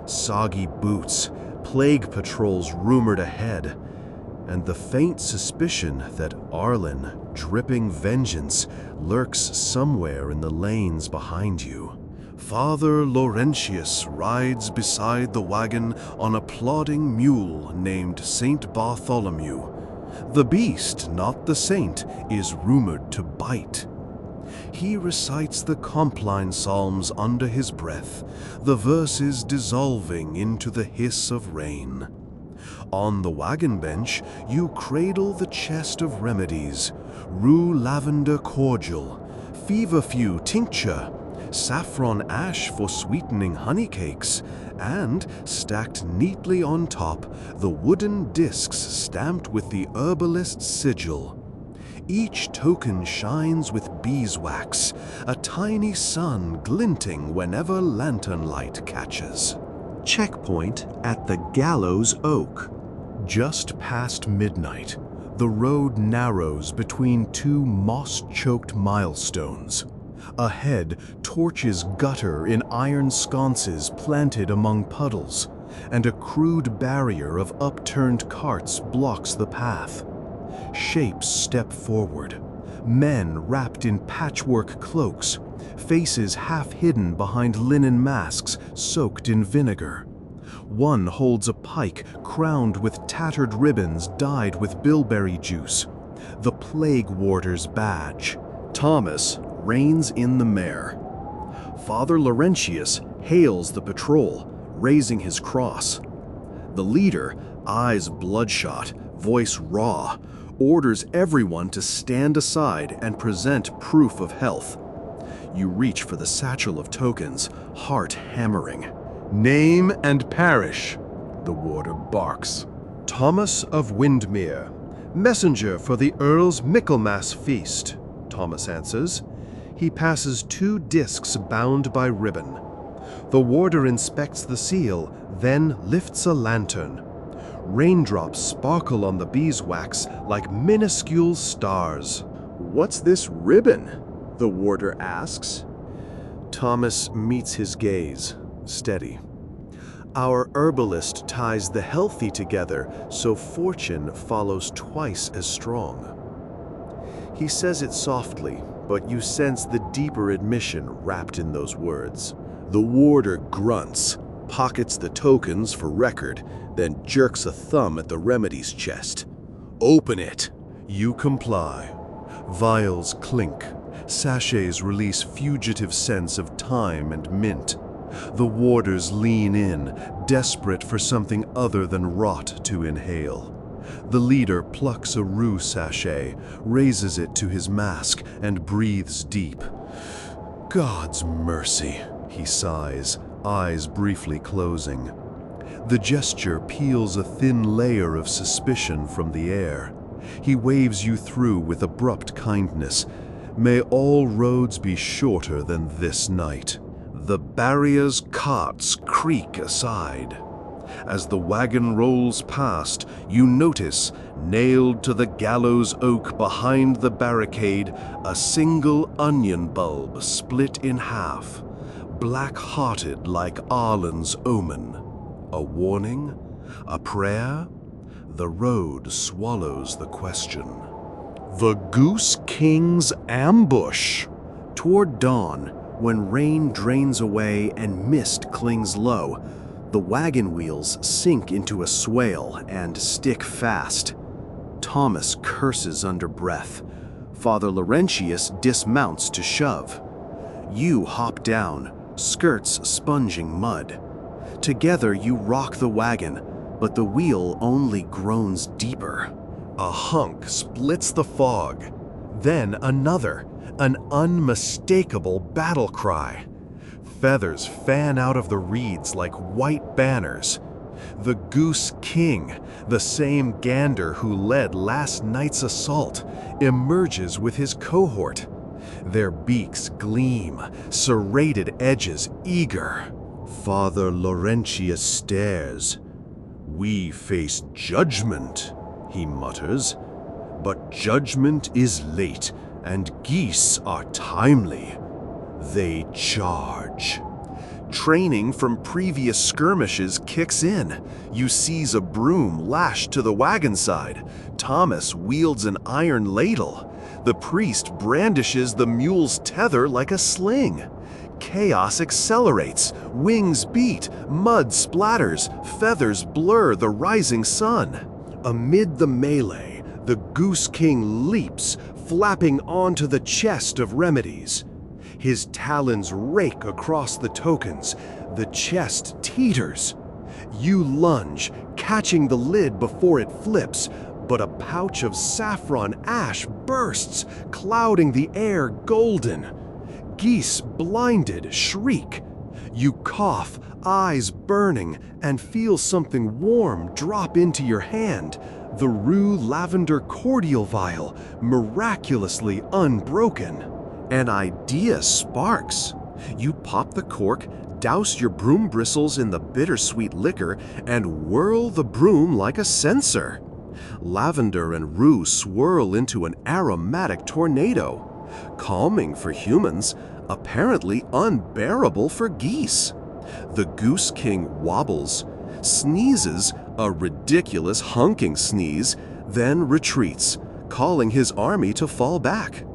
Speaker 1: Soggy boots, plague patrols rumored ahead, and the faint suspicion that Arlen, dripping vengeance, lurks somewhere in the lanes behind you. Father Laurentius rides beside the wagon on a plodding mule named Saint Bartholomew. The beast, not the saint, is rumored to bite. He recites the Compline Psalms under his breath, the verses dissolving into the hiss of rain. On the wagon bench, you cradle the chest of remedies, rue lavender cordial, feverfew tincture, saffron ash for sweetening honey cakes, and, stacked neatly on top, the wooden discs stamped with the herbalist's sigil. Each token shines with beeswax, a tiny sun glinting whenever lantern light catches. Checkpoint at the Gallows Oak. Just past midnight, the road narrows between 2 moss-choked milestones. Ahead, torches gutter in iron sconces planted among puddles, and a crude barrier of upturned carts blocks the path. Shapes step forward, men wrapped in patchwork cloaks, faces half hidden behind linen masks soaked in vinegar. One holds a pike crowned with tattered ribbons dyed with bilberry juice, the plague warder's badge. Thomas reins in the mare. Father Laurentius hails the patrol, raising his cross. The leader, eyes bloodshot, voice raw, orders everyone to stand aside and present proof of health. You reach for the satchel of tokens, heart hammering. "Name and parish," the warder barks. "Thomas of Windmere, messenger for the Earl's Michaelmas feast," Thomas answers. He passes 2 discs bound by ribbon. The warder inspects the seal, then lifts a lantern. Raindrops sparkle on the beeswax like minuscule stars. "What's this ribbon?" the warder asks. Thomas meets his gaze, steady. Our herbalist ties the healthy together so fortune follows twice as strong. He says it softly, but you sense the deeper admission wrapped in those words. The warder grunts, pockets the tokens for record, then jerks a thumb at the remedies chest. "Open it!" You comply. Vials clink. Sachets release fugitive scents of thyme and mint. The warders lean in, desperate for something other than rot to inhale. The leader plucks a rue sachet, raises it to his mask, and breathes deep. "God's mercy," he sighs, eyes briefly closing. The gesture peels a thin layer of suspicion from the air. He waves you through with abrupt kindness. May all roads be shorter than this night. The barrier's carts creak aside. As the wagon rolls past, you notice, nailed to the gallows oak behind the barricade, a single onion bulb split in half, black-hearted like Arlen's omen. A warning? A prayer? The road swallows the question. The Goose King's ambush! Toward dawn, when rain drains away and mist clings low, the wagon wheels sink into a swale and stick fast. Thomas curses under breath. Father Laurentius dismounts to shove. You hop down, skirts sponging mud. Together you rock the wagon, but the wheel only groans deeper. A hunk splits the fog. Then another, an unmistakable battle cry. Feathers fan out of the reeds like white banners. The Goose King, the same gander who led last night's assault, emerges with his cohort. Their beaks gleam, serrated edges eager. Father Laurentius stares. "We face judgment," he mutters. "But judgment is late, and geese are timely." They charge. Training from previous skirmishes kicks in. You seize a broom lashed to the wagon side. Thomas wields an iron ladle. The priest brandishes the mule's tether like a sling. Chaos accelerates, wings beat, mud splatters, feathers blur the rising sun. Amid the melee, the Goose King leaps, flapping onto the chest of remedies. His talons rake across the tokens. The chest teeters. You lunge, catching the lid before it flips, but a pouch of saffron ash bursts, clouding the air golden. Geese, blinded, shriek. You cough, eyes burning, and feel something warm drop into your hand. The rue lavender cordial vial, miraculously unbroken. An idea sparks. You pop the cork, douse your broom bristles in the bittersweet liquor, and whirl the broom like a censer. Lavender and rue swirl into an aromatic tornado. Calming for humans, apparently unbearable for geese. The Goose King wobbles, sneezes, a ridiculous hunking sneeze, then retreats, calling his army to fall back.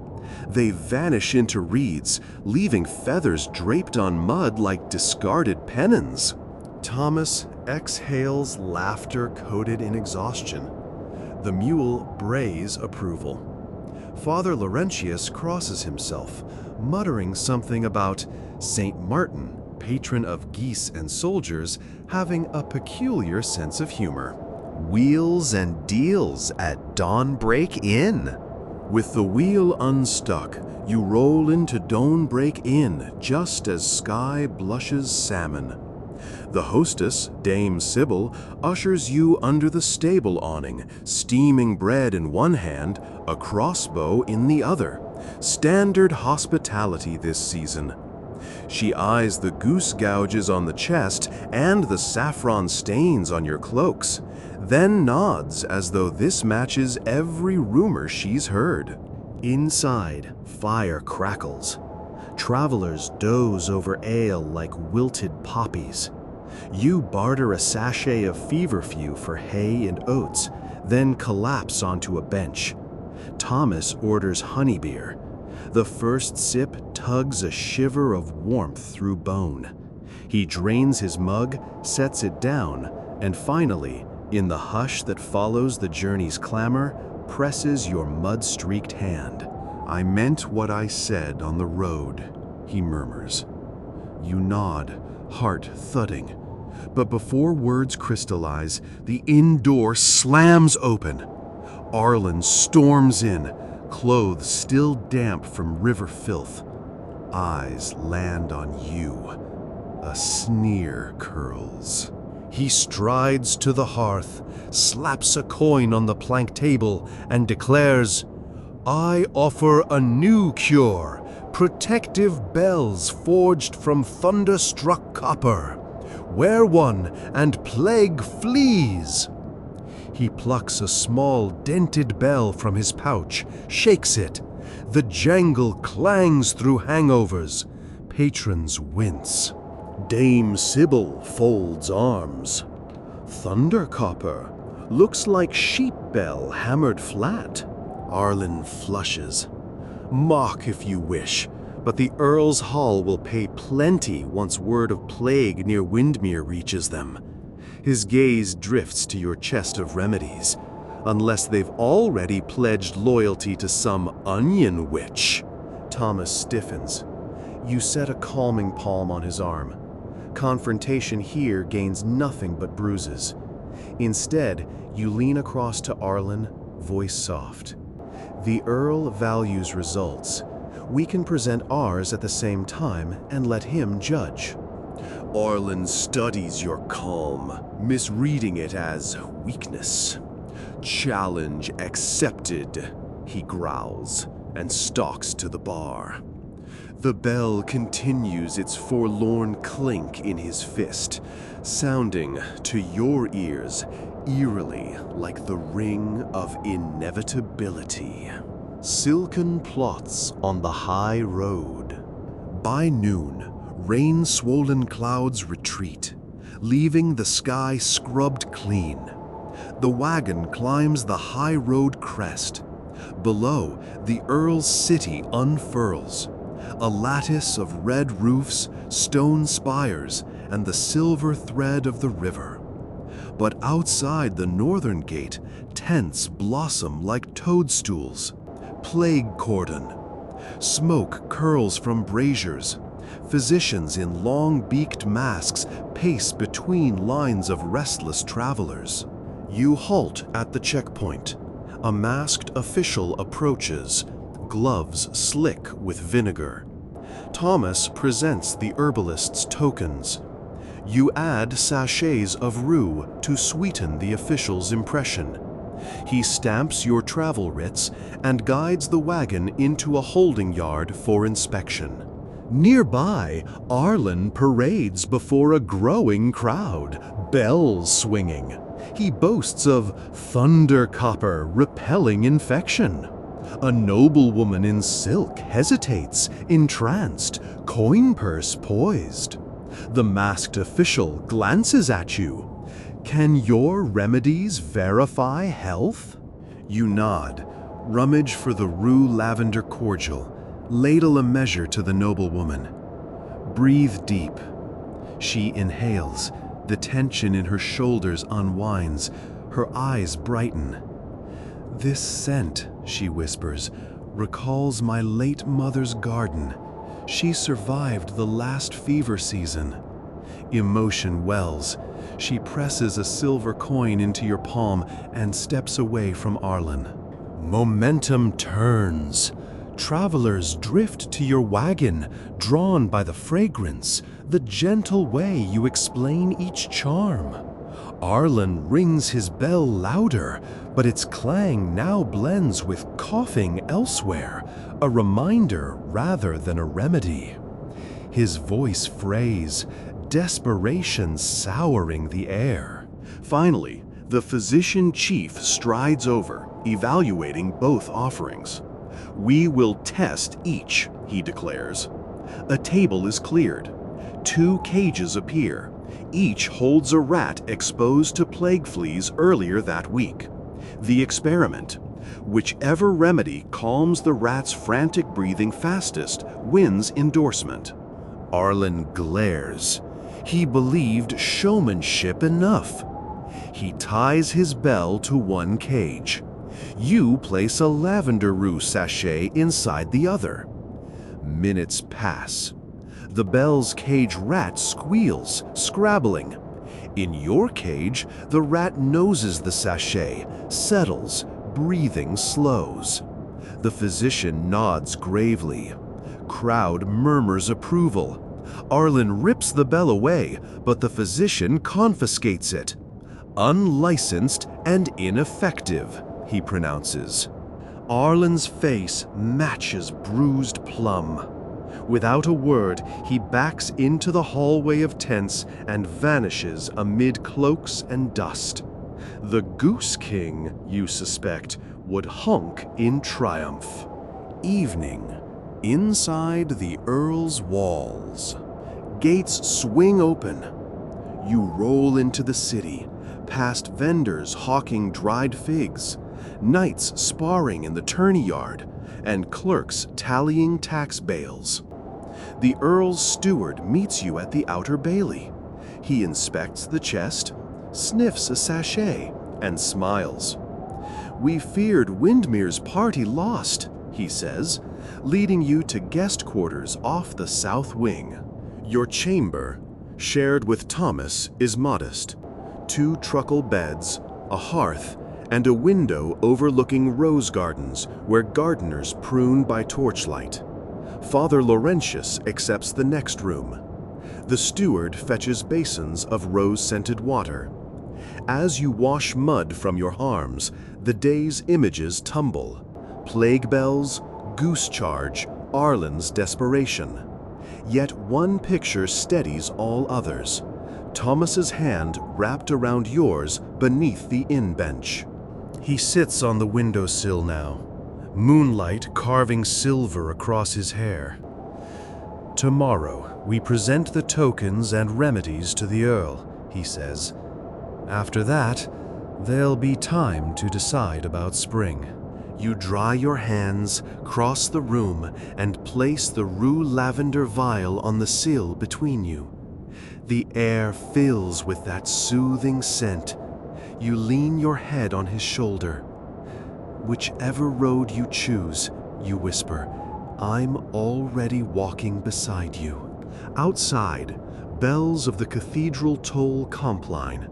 Speaker 1: They vanish into reeds, leaving feathers draped on mud like discarded pennons. Thomas exhales laughter coated in exhaustion. The mule brays approval. Father Laurentius crosses himself, muttering something about St. Martin, patron of geese and soldiers, having a peculiar sense of humor. Wheels and deals at Dawnbreak Inn. With the wheel unstuck, you roll into Dawnbreak Inn just as sky blushes salmon. The hostess, Dame Sybil, ushers you under the stable awning, steaming bread in one hand, a crossbow in the other. Standard hospitality this season. She eyes the goose gouges on the chest and the saffron stains on your cloaks, then nods as though this matches every rumor she's heard. Inside, fire crackles. Travelers doze over ale like wilted poppies. You barter a sachet of feverfew for hay and oats, then collapse onto a bench. Thomas orders honey beer. The first sip tugs a shiver of warmth through bone. He drains his mug, sets it down, and finally, in the hush that follows the journey's clamor, presses your mud-streaked hand. "I meant what I said on the road," he murmurs. You nod, heart thudding. But before words crystallize, the inn door slams open. Arlen storms in, clothes still damp from river filth. Eyes land on you. A sneer curls. He strides to the hearth, slaps a coin on the plank table, and declares, "I offer a new cure, protective bells forged from thunderstruck copper. Wear one, and plague flees." He plucks a small dented bell from his pouch, shakes it. The jangle clangs through hangovers. Patrons wince. Dame Sybil folds arms. Thunder copper. Looks like sheep bell hammered flat. Arlen flushes. Mock if you wish, but the Earl's Hall will pay plenty once word of plague near Windmere reaches them. His gaze drifts to your chest of remedies, unless they've already pledged loyalty to some onion witch. Thomas stiffens. You set a calming palm on his arm. Confrontation here gains nothing but bruises. Instead, you lean across to Arlen, voice soft. The Earl values results. We can present ours at the same time and let him judge. Arlen studies your calm, misreading it as weakness. Challenge accepted, he growls, and stalks to the bar. The bell continues its forlorn clink in his fist, sounding, to your ears, eerily like the ring of inevitability. Silken plots on the high road. By noon, rain-swollen clouds retreat, leaving the sky scrubbed clean. The wagon climbs the high road crest. Below, the Earl's city unfurls, a lattice of red roofs, stone spires, and the silver thread of the river. But outside the northern gate, tents blossom like toadstools. Plague cordon. Smoke curls from braziers. Physicians in long-beaked masks pace between lines of restless travelers. You halt at the checkpoint. A masked official approaches, gloves slick with vinegar. Thomas presents the herbalist's tokens. You add sachets of rue to sweeten the official's impression. He stamps your travel writs and guides the wagon into a holding yard for inspection. Nearby, Arlen parades before a growing crowd, bells swinging. He boasts of thunder copper repelling infection. A noblewoman in silk hesitates, entranced, coin purse poised. The masked official glances at you. Can your remedies verify health? You nod, rummage for the rue lavender cordial, ladle a measure to the noblewoman. Breathe deep. She inhales. The tension in her shoulders unwinds. Her eyes brighten. This scent, she whispers, recalls my late mother's garden. She survived the last fever season. Emotion wells. She presses a silver coin into your palm and steps away from Arlen. Momentum turns. Travelers drift to your wagon, drawn by the fragrance, the gentle way you explain each charm. Arlen rings his bell louder, but its clang now blends with coughing elsewhere, a reminder rather than a remedy. His voice frays, desperation souring the air. Finally, the physician chief strides over, evaluating both offerings. We will test each, he declares. A table is cleared. 2 cages appear. Each holds a rat exposed to plague fleas earlier that week. The experiment. Whichever remedy calms the rat's frantic breathing fastest wins endorsement. Arlen glares. He believed showmanship enough. He ties his bell to one cage. You place a lavender roux sachet inside the other. Minutes pass. The bell's cage rat squeals, scrabbling. In your cage, the rat noses the sachet, settles, breathing slows. The physician nods gravely. Crowd murmurs approval. Arlen rips the bell away, but the physician confiscates it. Unlicensed and ineffective, he pronounces. Arlen's face matches bruised plum. Without a word, he backs into the hallway of tents and vanishes amid cloaks and dust. The Goose King, you suspect, would honk in triumph. Evening. Inside the Earl's walls. Gates swing open. You roll into the city, past vendors hawking dried figs, knights sparring in the tourney yard, and clerks tallying tax bales. The Earl's steward meets you at the outer bailey. He inspects the chest, sniffs a sachet, and smiles. "We feared Windmere's party lost," he says, leading you to guest quarters off the south wing. Your chamber, shared with Thomas, is modest. 2 truckle beds, a hearth, and a window overlooking rose gardens where gardeners prune by torchlight. Father Laurentius accepts the next room. The steward fetches basins of rose-scented water. As you wash mud from your arms, the day's images tumble. Plague bells, goose charge, Arlen's desperation. Yet one picture steadies all others. Thomas's hand wrapped around yours beneath the inn bench. He sits on the windowsill now, moonlight carving silver across his hair. "Tomorrow we present the tokens and remedies to the Earl," he says. "After that, there'll be time to decide about spring." You dry your hands, cross the room, and place the rue lavender vial on the sill between you. The air fills with that soothing scent. You lean your head on his shoulder. "Whichever road you choose," you whisper, "I'm already walking beside you." Outside, bells of the cathedral toll compline.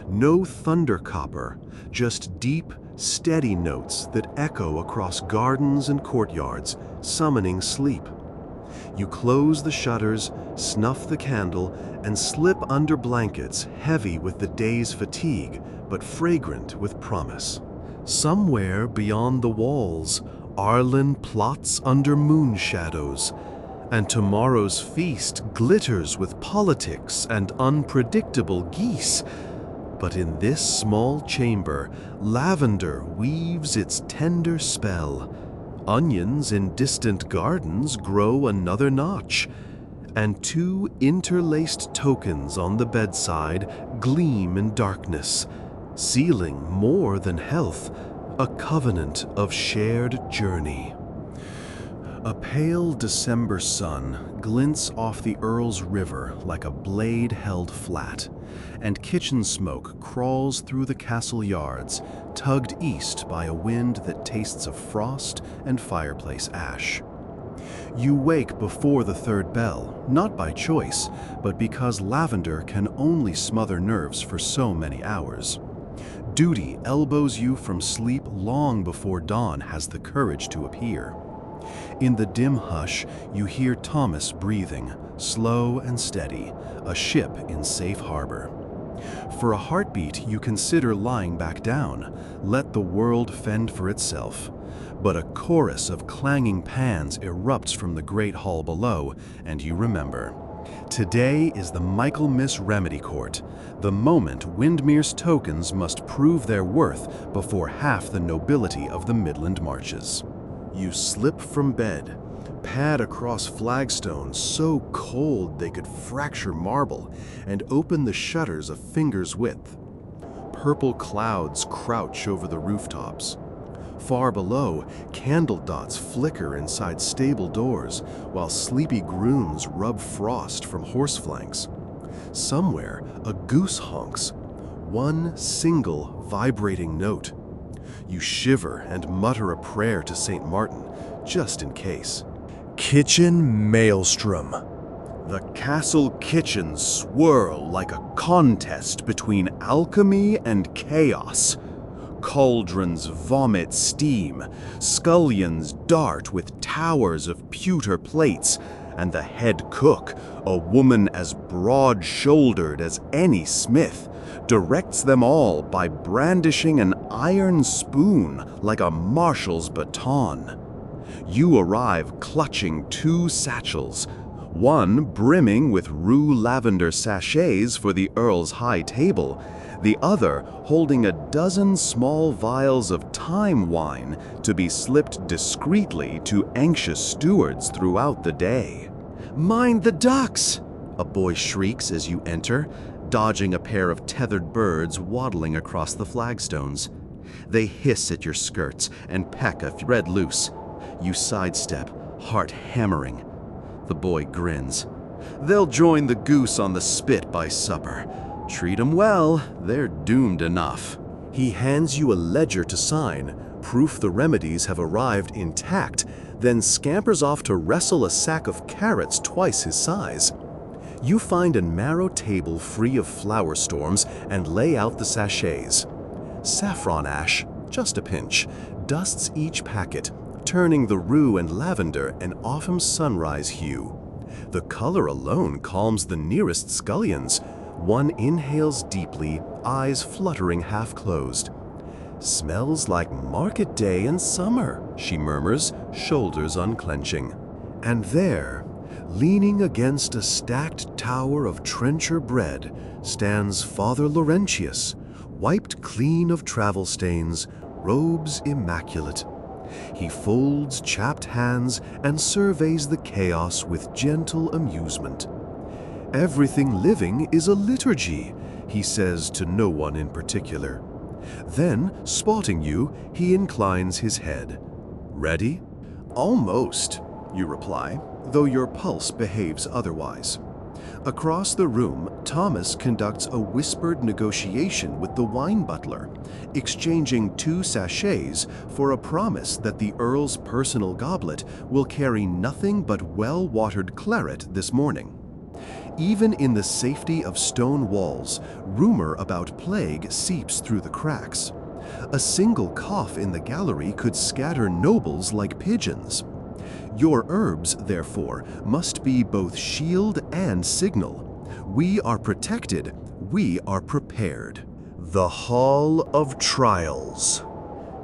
Speaker 1: No thunder copper, just deep, steady notes that echo across gardens and courtyards, summoning sleep. You close the shutters, snuff the candle, and slip under blankets heavy with the day's fatigue, but fragrant with promise. Somewhere beyond the walls, Arlen plots under moon shadows, and tomorrow's feast glitters with politics and unpredictable geese. But in this small chamber, lavender weaves its tender spell. Onions in distant gardens grow another notch, and 2 interlaced tokens on the bedside gleam in darkness, sealing more than health, a covenant of shared journey. A pale December sun glints off the Earl's River like a blade held flat, and kitchen smoke crawls through the castle yards, tugged east by a wind that tastes of frost and fireplace ash. You wake before the 3rd bell, not by choice, but because lavender can only smother nerves for so many hours. Duty elbows you from sleep long before dawn has the courage to appear. In the dim hush, you hear Thomas breathing, slow and steady, a ship in safe harbor. For a heartbeat, you consider lying back down, let the world fend for itself. But a chorus of clanging pans erupts from the great hall below, and you remember. Today is the Michaelmas Remedy Court, the moment Windmere's tokens must prove their worth before half the nobility of the Midland marches. You slip from bed, pad across flagstones so cold they could fracture marble and open the shutters a finger's width. Purple clouds crouch over the rooftops. Far below, candle dots flicker inside stable doors while sleepy grooms rub frost from horse flanks. Somewhere, a goose honks, one single vibrating note. You shiver and mutter a prayer to St. Martin, just in case. Kitchen maelstrom. The castle kitchens swirl like a contest between alchemy and chaos. Cauldrons vomit steam, scullions dart with towers of pewter plates, and the head cook, a woman as broad-shouldered as any smith, directs them all by brandishing an iron spoon like a marshal's baton. You arrive clutching 2 satchels, one brimming with rue lavender sachets for the Earl's high table, the other holding a dozen small vials of thyme wine to be slipped discreetly to anxious stewards throughout the day. "Mind the ducks!" a boy shrieks as you enter, dodging a pair of tethered birds waddling across the flagstones. They hiss at your skirts and peck a thread loose. You sidestep, heart hammering. The boy grins. "They'll join the goose on the spit by supper. Treat 'em well, they're doomed enough." He hands you a ledger to sign, proof the remedies have arrived intact, then scampers off to wrestle a sack of carrots twice his size. You find a narrow table free of flower storms and lay out the sachets. Saffron ash, just a pinch, dusts each packet, turning the rue and lavender an autumn sunrise hue. The color alone calms the nearest scullions. One inhales deeply, eyes fluttering half-closed. "Smells like market day in summer," she murmurs, shoulders unclenching. And there, leaning against a stacked tower of trencher bread, stands Father Laurentius, wiped clean of travel stains, robes immaculate. He folds chapped hands and surveys the chaos with gentle amusement. "Everything living is a liturgy," he says to no one in particular. Then, spotting you, he inclines his head. "Ready?" "Almost," you reply, though your pulse behaves otherwise. Across the room, Thomas conducts a whispered negotiation with the wine butler, exchanging 2 sachets for a promise that the Earl's personal goblet will carry nothing but well-watered claret this morning. Even in the safety of stone walls, rumor about plague seeps through the cracks. A single cough in the gallery could scatter nobles like pigeons. Your herbs, therefore, must be both shield and signal. We are protected, we are prepared. The Hall of Trials.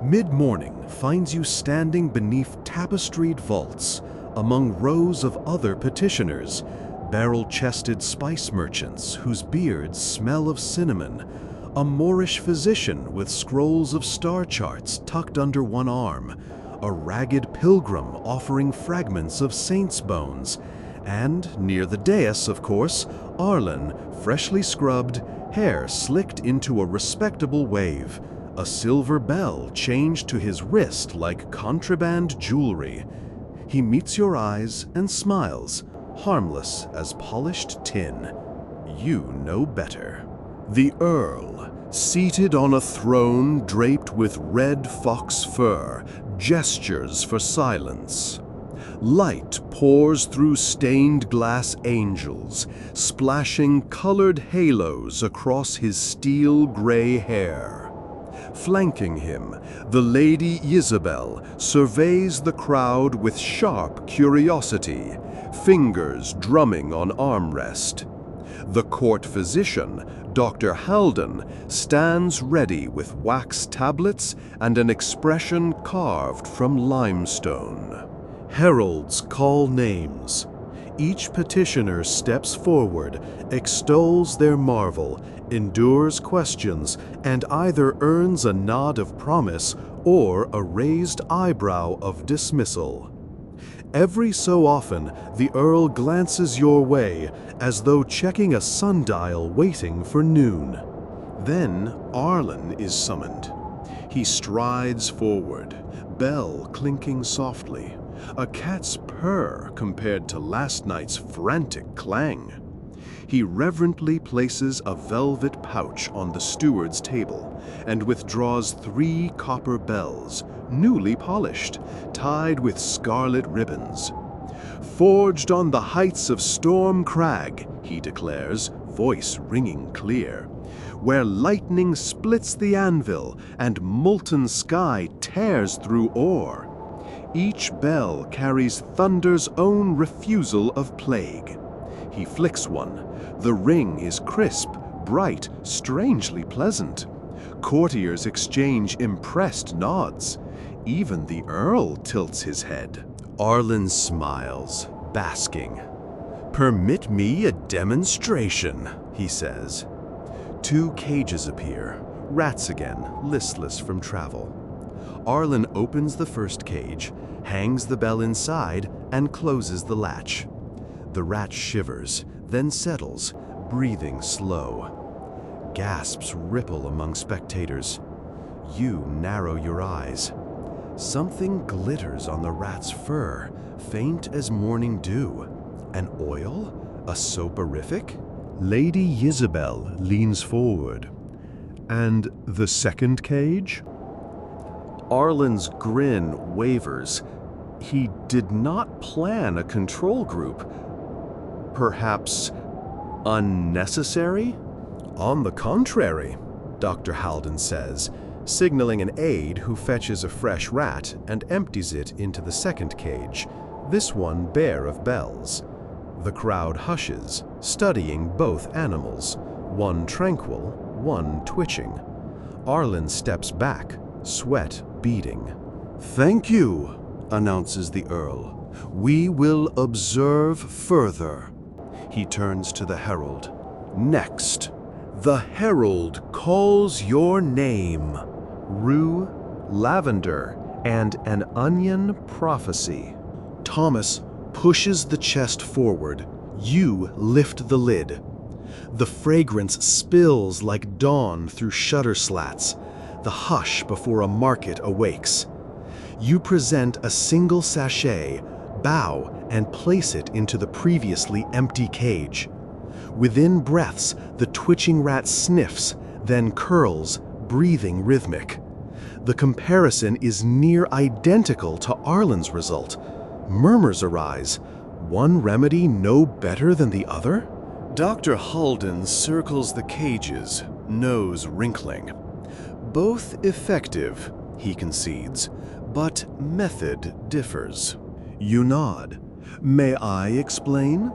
Speaker 1: Mid-morning finds you standing beneath tapestried vaults, among rows of other petitioners, barrel-chested spice merchants whose beards smell of cinnamon, a Moorish physician with scrolls of star charts tucked under one arm, a ragged pilgrim offering fragments of saints' bones, and, near the dais, of course, Arlen, freshly scrubbed, hair slicked into a respectable wave, a silver bell changed to his wrist like contraband jewelry. He meets your eyes and smiles, harmless as polished tin. You know better. The Earl, seated on a throne draped with red fox fur, gestures for silence. Light pours through stained glass angels, splashing colored halos across his steel-gray hair. Flanking him, the Lady Isabel surveys the crowd with sharp curiosity, fingers drumming on armrest. The court physician, Dr. Halden, stands ready with wax tablets and an expression carved from limestone. Heralds call names. Each petitioner steps forward, extols their marvel, endures questions, and either earns a nod of promise or a raised eyebrow of dismissal. Every so often, the Earl glances your way, as though checking a sundial waiting for noon. Then Arlen is summoned. He strides forward, bell clinking softly, a cat's purr compared to last night's frantic clang. He reverently places a velvet pouch on the steward's table and withdraws 3 copper bells, newly polished, tied with scarlet ribbons. "Forged on the heights of Storm Crag," he declares, voice ringing clear, "where lightning splits the anvil and molten sky tears through ore. Each bell carries thunder's own refusal of plague." He flicks one. The ring is crisp, bright, strangely pleasant. Courtiers exchange impressed nods. Even the Earl tilts his head. Arlen smiles, basking. "Permit me a demonstration," he says. 2 cages appear, rats again, listless from travel. Arlen opens the first cage, hangs the bell inside, and closes the latch. The rat shivers, then settles, breathing slow. Gasps ripple among spectators. You narrow your eyes. Something glitters on the rat's fur, faint as morning dew. An oil? A soporific? Lady Isabel leans forward. "And the second cage?" Arlen's grin wavers. He did not plan a control group. Perhaps unnecessary? "On the contrary," Dr. Halden says, signaling an aide who fetches a fresh rat and empties it into the second cage, this one bare of bells. The crowd hushes, studying both animals, one tranquil, one twitching. Arlen steps back, sweat beading. "Thank you," announces the Earl. "We will observe further." He turns to the herald. "Next." The herald calls your name. Rue, lavender, and an onion prophecy. Thomas pushes the chest forward. You lift the lid. The fragrance spills like dawn through shutter slats, the hush before a market awakes. You present a single sachet, bow, and place it into the previously empty cage. Within breaths, the twitching rat sniffs, then curls, breathing rhythmic. The comparison is near identical to Arlen's result. Murmurs arise. One remedy no better than the other? Dr. Halden circles the cages, nose wrinkling. Both effective, he concedes, but method differs. You nod. May I explain?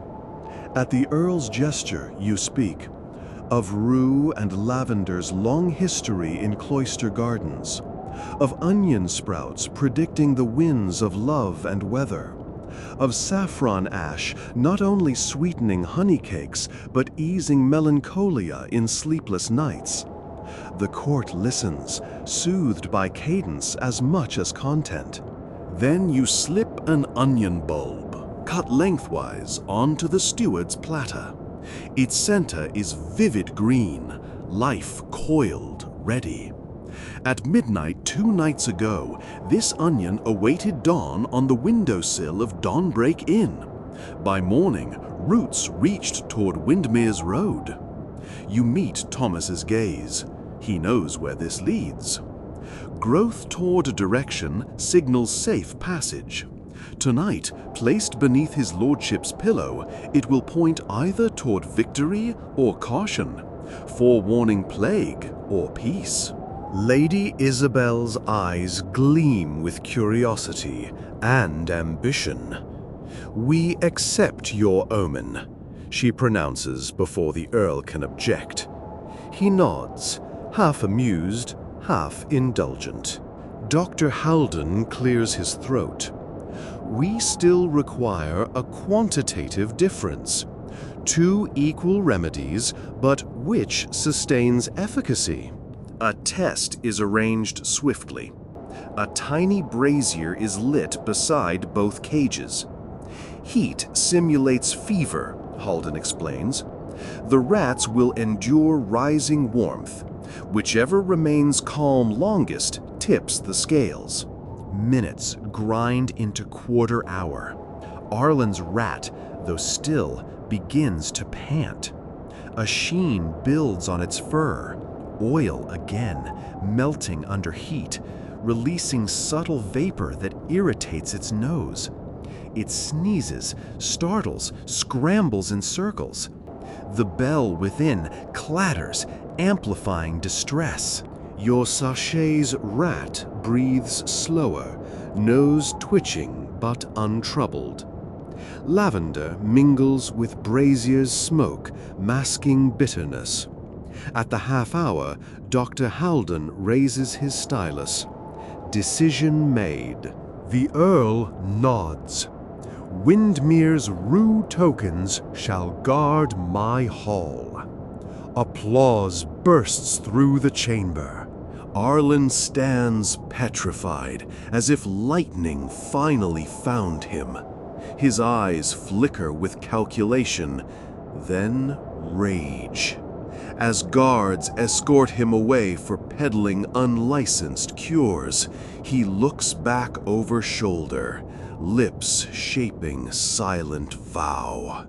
Speaker 1: At the Earl's gesture, you speak of rue and lavender's long history in cloister gardens, of onion sprouts predicting the winds of love and weather, of saffron ash not only sweetening honey cakes, but easing melancholia in sleepless nights. The court listens, soothed by cadence as much as content. Then you slip an onion bulb, cut lengthwise, onto the steward's platter. Its center is vivid green, life coiled, ready. At midnight 2 nights ago, this onion awaited dawn on the windowsill of Dawnbreak Inn. By morning, roots reached toward Windmere's Road. You meet Thomas's gaze. He knows where this leads. Growth toward a direction signals safe passage. Tonight, placed beneath his lordship's pillow, it will point either toward victory or caution, forewarning plague or peace. Lady Isabel's eyes gleam with curiosity and ambition. We accept your omen, she pronounces before the Earl can object. He nods, half amused, half indulgent. Dr. Halden clears his throat. We still require a quantitative difference. 2 equal remedies, but which sustains efficacy? A test is arranged swiftly. A tiny brazier is lit beside both cages. Heat simulates fever, Halden explains. The rats will endure rising warmth. Whichever remains calm longest tips the scales. Minutes grind into quarter hour. Arlen's rat, though still, begins to pant. A sheen builds on its fur. Oil again, melting under heat, releasing subtle vapor that irritates its nose. It sneezes, startles, scrambles in circles. The bell within clatters, amplifying distress. Your sachet's rat breathes slower, nose twitching but untroubled. Lavender mingles with brazier's smoke, masking bitterness. At the half hour, Dr. Halden raises his stylus. Decision made. The Earl nods. Windmere's rue tokens shall guard my hall. Applause bursts through the chamber. Arlen stands petrified, as if lightning finally found him. His eyes flicker with calculation, then rage. As guards escort him away for peddling unlicensed cures, he looks back over shoulder, lips shaping silent vow.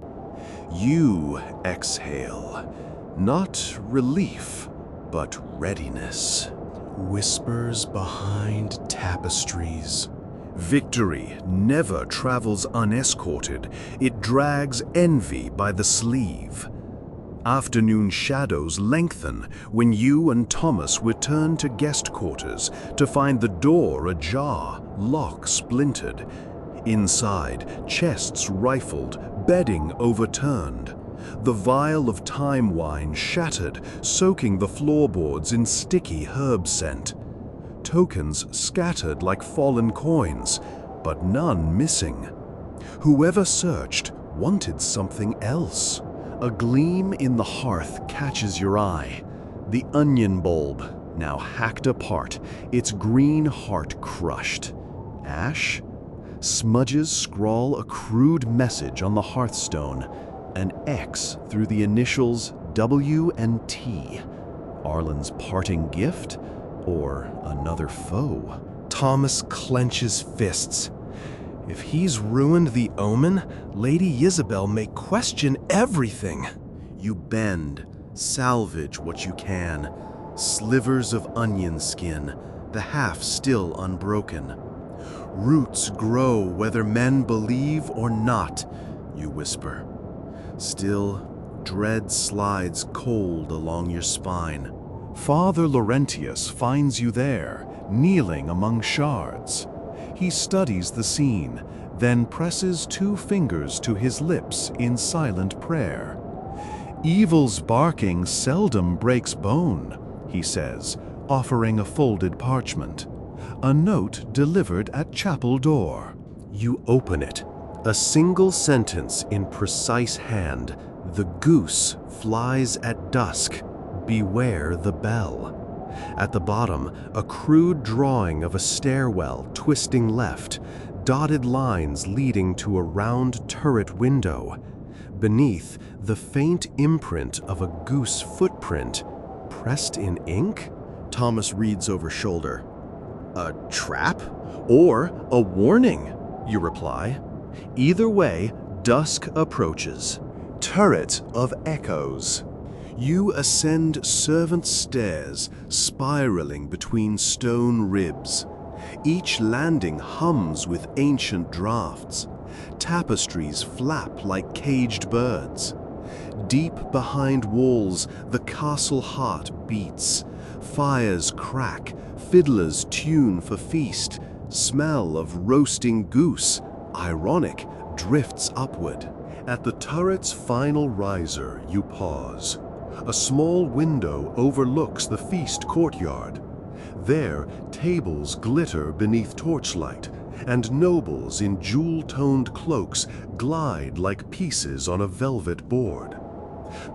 Speaker 1: You exhale, not relief, but readiness. Whispers behind tapestries. Victory never travels unescorted. It drags envy by the sleeve. Afternoon shadows lengthen when you and Thomas return to guest quarters to find the door ajar, lock splintered. Inside, chests rifled, bedding overturned. The vial of time wine shattered, soaking the floorboards in sticky herb scent. Tokens scattered like fallen coins, but none missing. Whoever searched wanted something else. A gleam in the hearth catches your eye. The onion bulb, now hacked apart, its green heart crushed. Ash? Smudges scrawl a crude message on the hearthstone, an X through the initials W and T. Arlen's parting gift? Or another foe? Thomas clenches fists. If he's ruined the omen, Lady Isabel may question everything. You bend, salvage what you can. Slivers of onion skin, the half still unbroken. Roots grow whether men believe or not, you whisper. Still, dread slides cold along your spine. Father Laurentius finds you there, kneeling among shards. He studies the scene, then presses 2 fingers to his lips in silent prayer. Evil's barking seldom breaks bone, he says, offering a folded parchment. A note delivered at chapel door. You open it. A single sentence in precise hand. The goose flies at dusk. Beware the bell. At the bottom, a crude drawing of a stairwell twisting left, dotted lines leading to a round turret window. Beneath, the faint imprint of a goose footprint, pressed in ink? Thomas reads over shoulder. A trap? Or a warning, you reply. Either way, dusk approaches. Turret of echoes. You ascend servant stairs, spiraling between stone ribs. Each landing hums with ancient drafts. Tapestries flap like caged birds. Deep behind walls, the castle heart beats. Fires crack, fiddlers tune for feast. Smell of roasting goose, ironic, drifts upward. At the turret's final riser, you pause. A small window overlooks the feast courtyard. There, tables glitter beneath torchlight, and nobles in jewel-toned cloaks glide like pieces on a velvet board.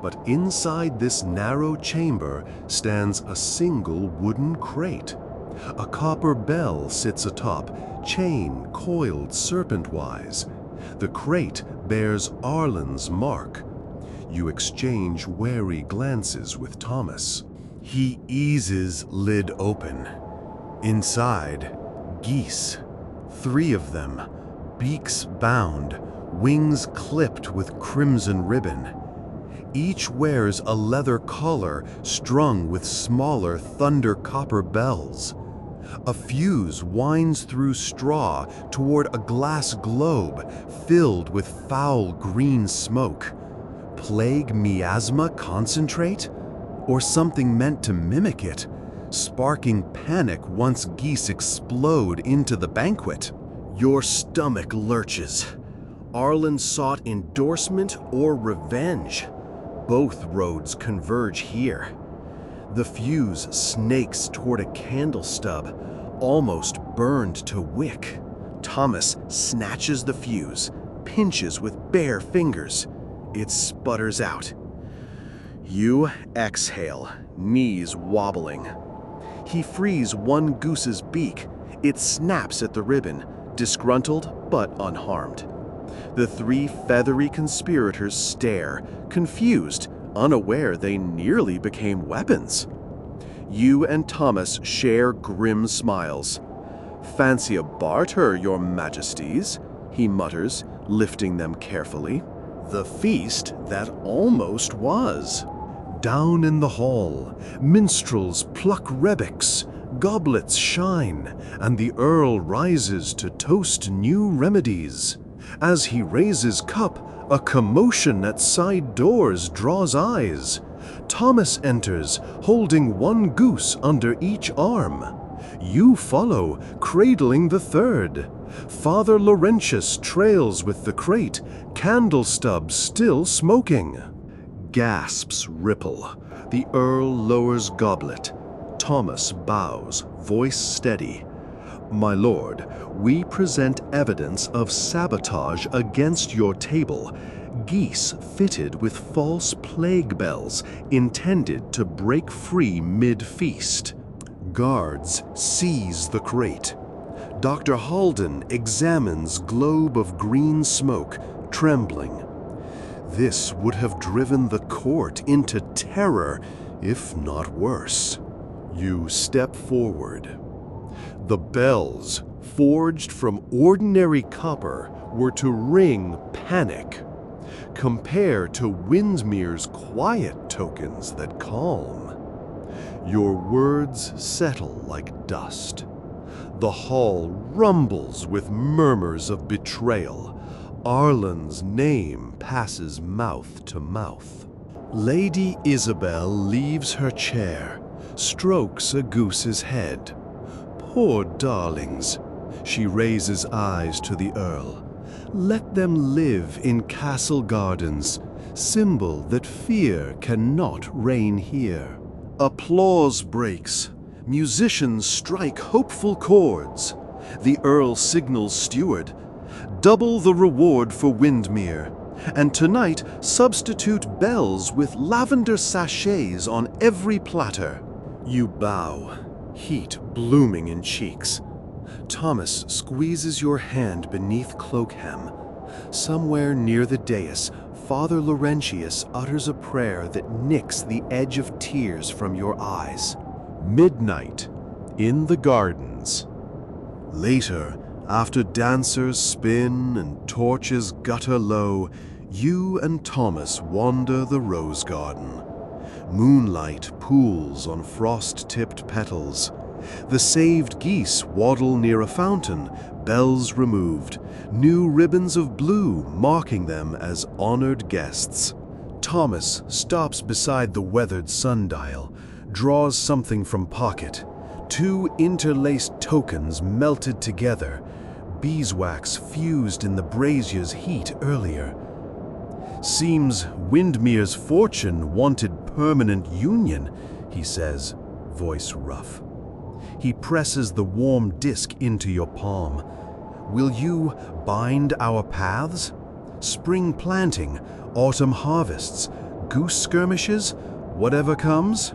Speaker 1: But inside this narrow chamber stands a single wooden crate. A copper bell sits atop, chain coiled serpent-wise. The crate bears Arlen's mark. You exchange wary glances with Thomas. He eases lid open. Inside, geese. 3 of them, beaks bound, wings clipped with crimson ribbon. Each wears a leather collar strung with smaller thunder copper bells. A fuse winds through straw toward a glass globe filled with foul green smoke. Plague miasma concentrate? Or something meant to mimic it, sparking panic once geese explode into the banquet? Your stomach lurches. Arlen sought endorsement or revenge. Both roads converge here. The fuse snakes toward a candle stub, almost burned to wick. Thomas snatches the fuse, pinches with bare fingers. It sputters out. You exhale, knees wobbling. He frees one goose's beak. It snaps at the ribbon, disgruntled but unharmed. The 3 feathery conspirators stare, confused, unaware they nearly became weapons. You and Thomas share grim smiles. "Fancy a barter, your majesties," he mutters, lifting them carefully. The feast that almost was. Down in the hall, minstrels pluck rebecks, goblets shine, and the Earl rises to toast new remedies. As he raises cup, a commotion at side doors draws eyes. Thomas enters, holding one goose under each arm. You follow, cradling the 3rd. Father Laurentius trails with the crate, candle stubs still smoking. Gasps ripple. The Earl lowers goblet. Thomas bows, voice steady. "My lord, we present evidence of sabotage against your table. Geese fitted with false plague bells intended to break free mid-feast." Guards seize the crate. Dr. Halden examines globe of green smoke, trembling. This would have driven the court into terror, if not worse. You step forward. The bells, forged from ordinary copper, were to ring panic. Compare to Windmere's quiet tokens that calm. Your words settle like dust. The hall rumbles with murmurs of betrayal. Arlen's name passes mouth to mouth. Lady Isabel leaves her chair, strokes a goose's head. Poor darlings. She raises eyes to the Earl. Let them live in castle gardens, symbol that fear cannot reign here. Applause breaks. Musicians strike hopeful chords. The Earl signals steward. Double the reward for Windmere. And tonight, substitute bells with lavender sachets on every platter. You bow, heat blooming in cheeks. Thomas squeezes your hand beneath cloak hem. Somewhere near the dais, Father Laurentius utters a prayer that nicks the edge of tears from your eyes. Midnight, in the gardens. Later, after dancers spin and torches gutter low, you and Thomas wander the rose garden. Moonlight pools on frost-tipped petals. The saved geese waddle near a fountain, bells removed, new ribbons of blue marking them as honored guests. Thomas stops beside the weathered sundial, draws something from pocket. 2 interlaced tokens melted together, beeswax fused in the brazier's heat earlier. Seems Windmere's fortune wanted permanent union, he says, voice rough. He presses the warm disc into your palm. Will you bind our paths? Spring planting, autumn harvests, goose skirmishes, whatever comes?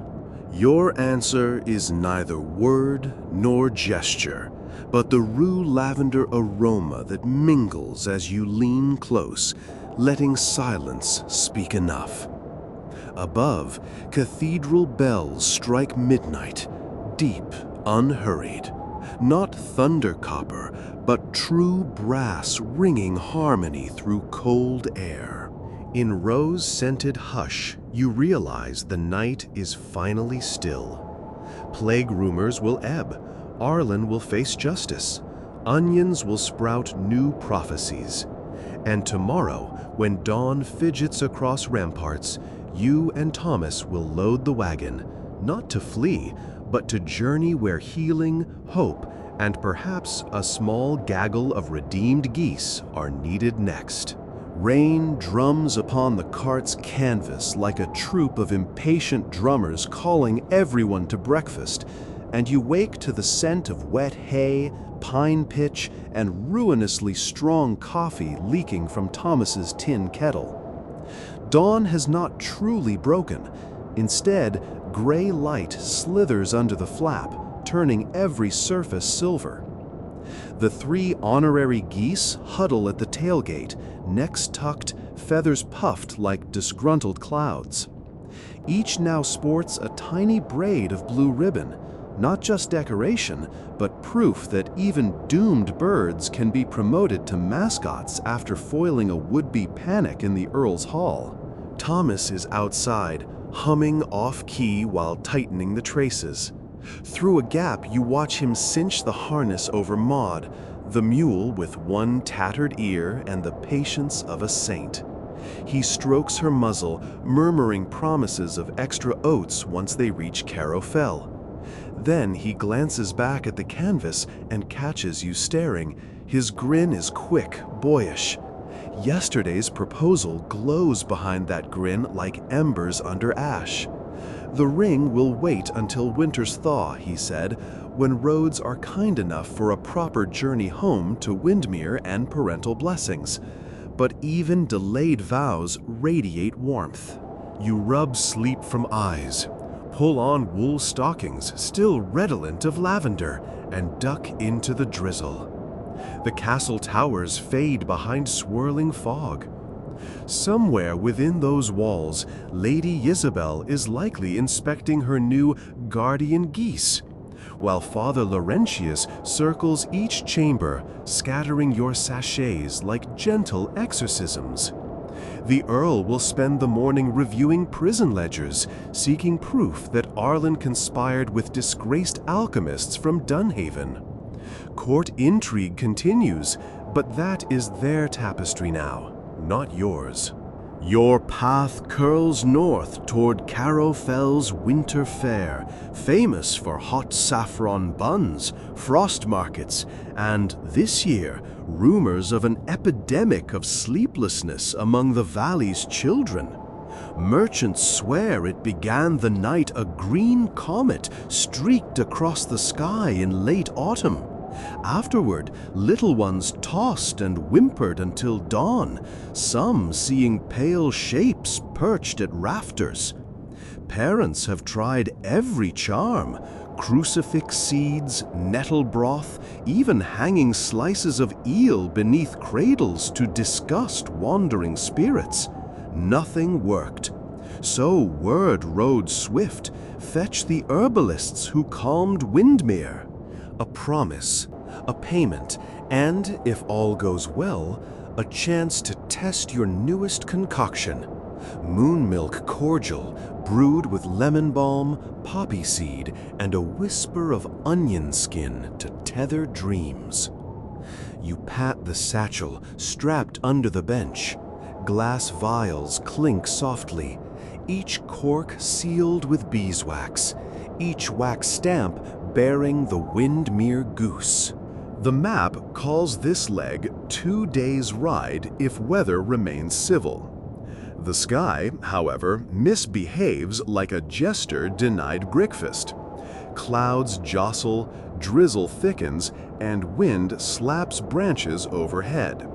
Speaker 1: Your answer is neither word nor gesture, but the rue lavender aroma that mingles as you lean close, letting silence speak enough. Above, cathedral bells strike midnight, deep, unhurried. Not thunder copper, but true brass ringing harmony through cold air. In rose-scented hush, you realize the night is finally still. Plague rumors will ebb, Arlen will face justice, onions will sprout new prophecies. And tomorrow, when dawn fidgets across ramparts, you and Thomas will load the wagon, not to flee, but to journey where healing, hope, and perhaps a small gaggle of redeemed geese are needed next. Rain drums upon the cart's canvas like a troop of impatient drummers calling everyone to breakfast, and you wake to the scent of wet hay, pine pitch, and ruinously strong coffee leaking from Thomas's tin kettle. Dawn has not truly broken. Instead, gray light slithers under the flap, turning every surface silver. The 3 honorary geese huddle at the tailgate, necks tucked, feathers puffed like disgruntled clouds. Each now sports a tiny braid of blue ribbon, not just decoration, but proof that even doomed birds can be promoted to mascots after foiling a would-be panic in the Earl's Hall. Thomas is outside, humming off-key while tightening the traces. Through a gap, you watch him cinch the harness over Maud, the mule with one tattered ear and the patience of a saint. He strokes her muzzle, murmuring promises of extra oats once they reach Carrow Fell. Then he glances back at the canvas and catches you staring. His grin is quick, boyish. Yesterday's proposal glows behind that grin like embers under ash. The ring will wait until winter's thaw, he said, when roads are kind enough for a proper journey home to Windmere and parental blessings. But even delayed vows radiate warmth. You rub sleep from eyes, pull on wool stockings still redolent of lavender, and duck into the drizzle. The castle towers fade behind swirling fog. Somewhere within those walls, Lady Isabel is likely inspecting her new guardian geese, while Father Laurentius circles each chamber, scattering your sachets like gentle exorcisms. The Earl will spend the morning reviewing prison ledgers, seeking proof that Arlen conspired with disgraced alchemists from Dunhaven. Court intrigue continues, but that is their tapestry now, not yours. Your path curls north toward Carrow Fell's winter fair, famous for hot saffron buns, frost markets, and, this year, rumors of an epidemic of sleeplessness among the valley's children. Merchants swear it began the night a green comet streaked across the sky in late autumn. Afterward, little ones tossed and whimpered until dawn, some seeing pale shapes perched at rafters. Parents have tried every charm: crucifix seeds, nettle broth, even hanging slices of eel beneath cradles to disgust wandering spirits. Nothing worked. So word rode swift: fetch the herbalists who calmed Windmere. A promise, a payment, and, if all goes well, a chance to test your newest concoction. Moon milk cordial, brewed with lemon balm, poppy seed, and a whisper of onion skin to tether dreams. You pat the satchel strapped under the bench. Glass vials clink softly, each cork sealed with beeswax, each wax stamp bearing the Windmere goose. The map calls this leg 2 days' ride if weather remains civil. The sky, however, misbehaves like a jester denied breakfast. Clouds jostle, drizzle thickens, and wind slaps branches overhead.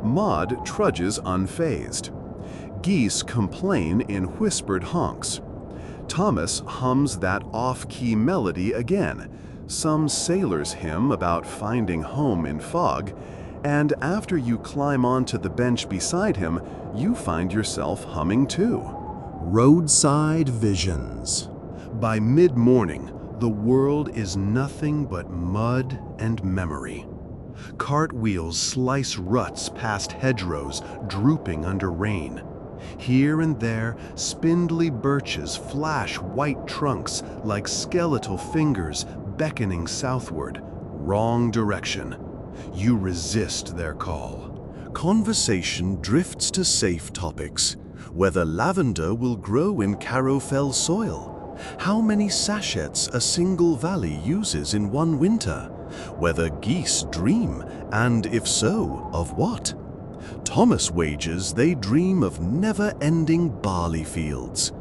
Speaker 1: Maud trudges unfazed. Geese complain in whispered honks. Thomas hums that off-key melody again, some sailor's hymn about finding home in fog, and after you climb onto the bench beside him, you find yourself humming too. Roadside visions. By mid-morning, the world is nothing but mud and memory. Cartwheels slice ruts past hedgerows drooping under rain. Here and there, spindly birches flash white trunks like skeletal fingers beckoning southward. Wrong direction. You resist their call. Conversation drifts to safe topics. Whether lavender will grow in Carrowfell soil. How many sachets a single valley uses in one winter. Whether geese dream, and if so, of what? Thomas wagers they dream of never-ending barley fields.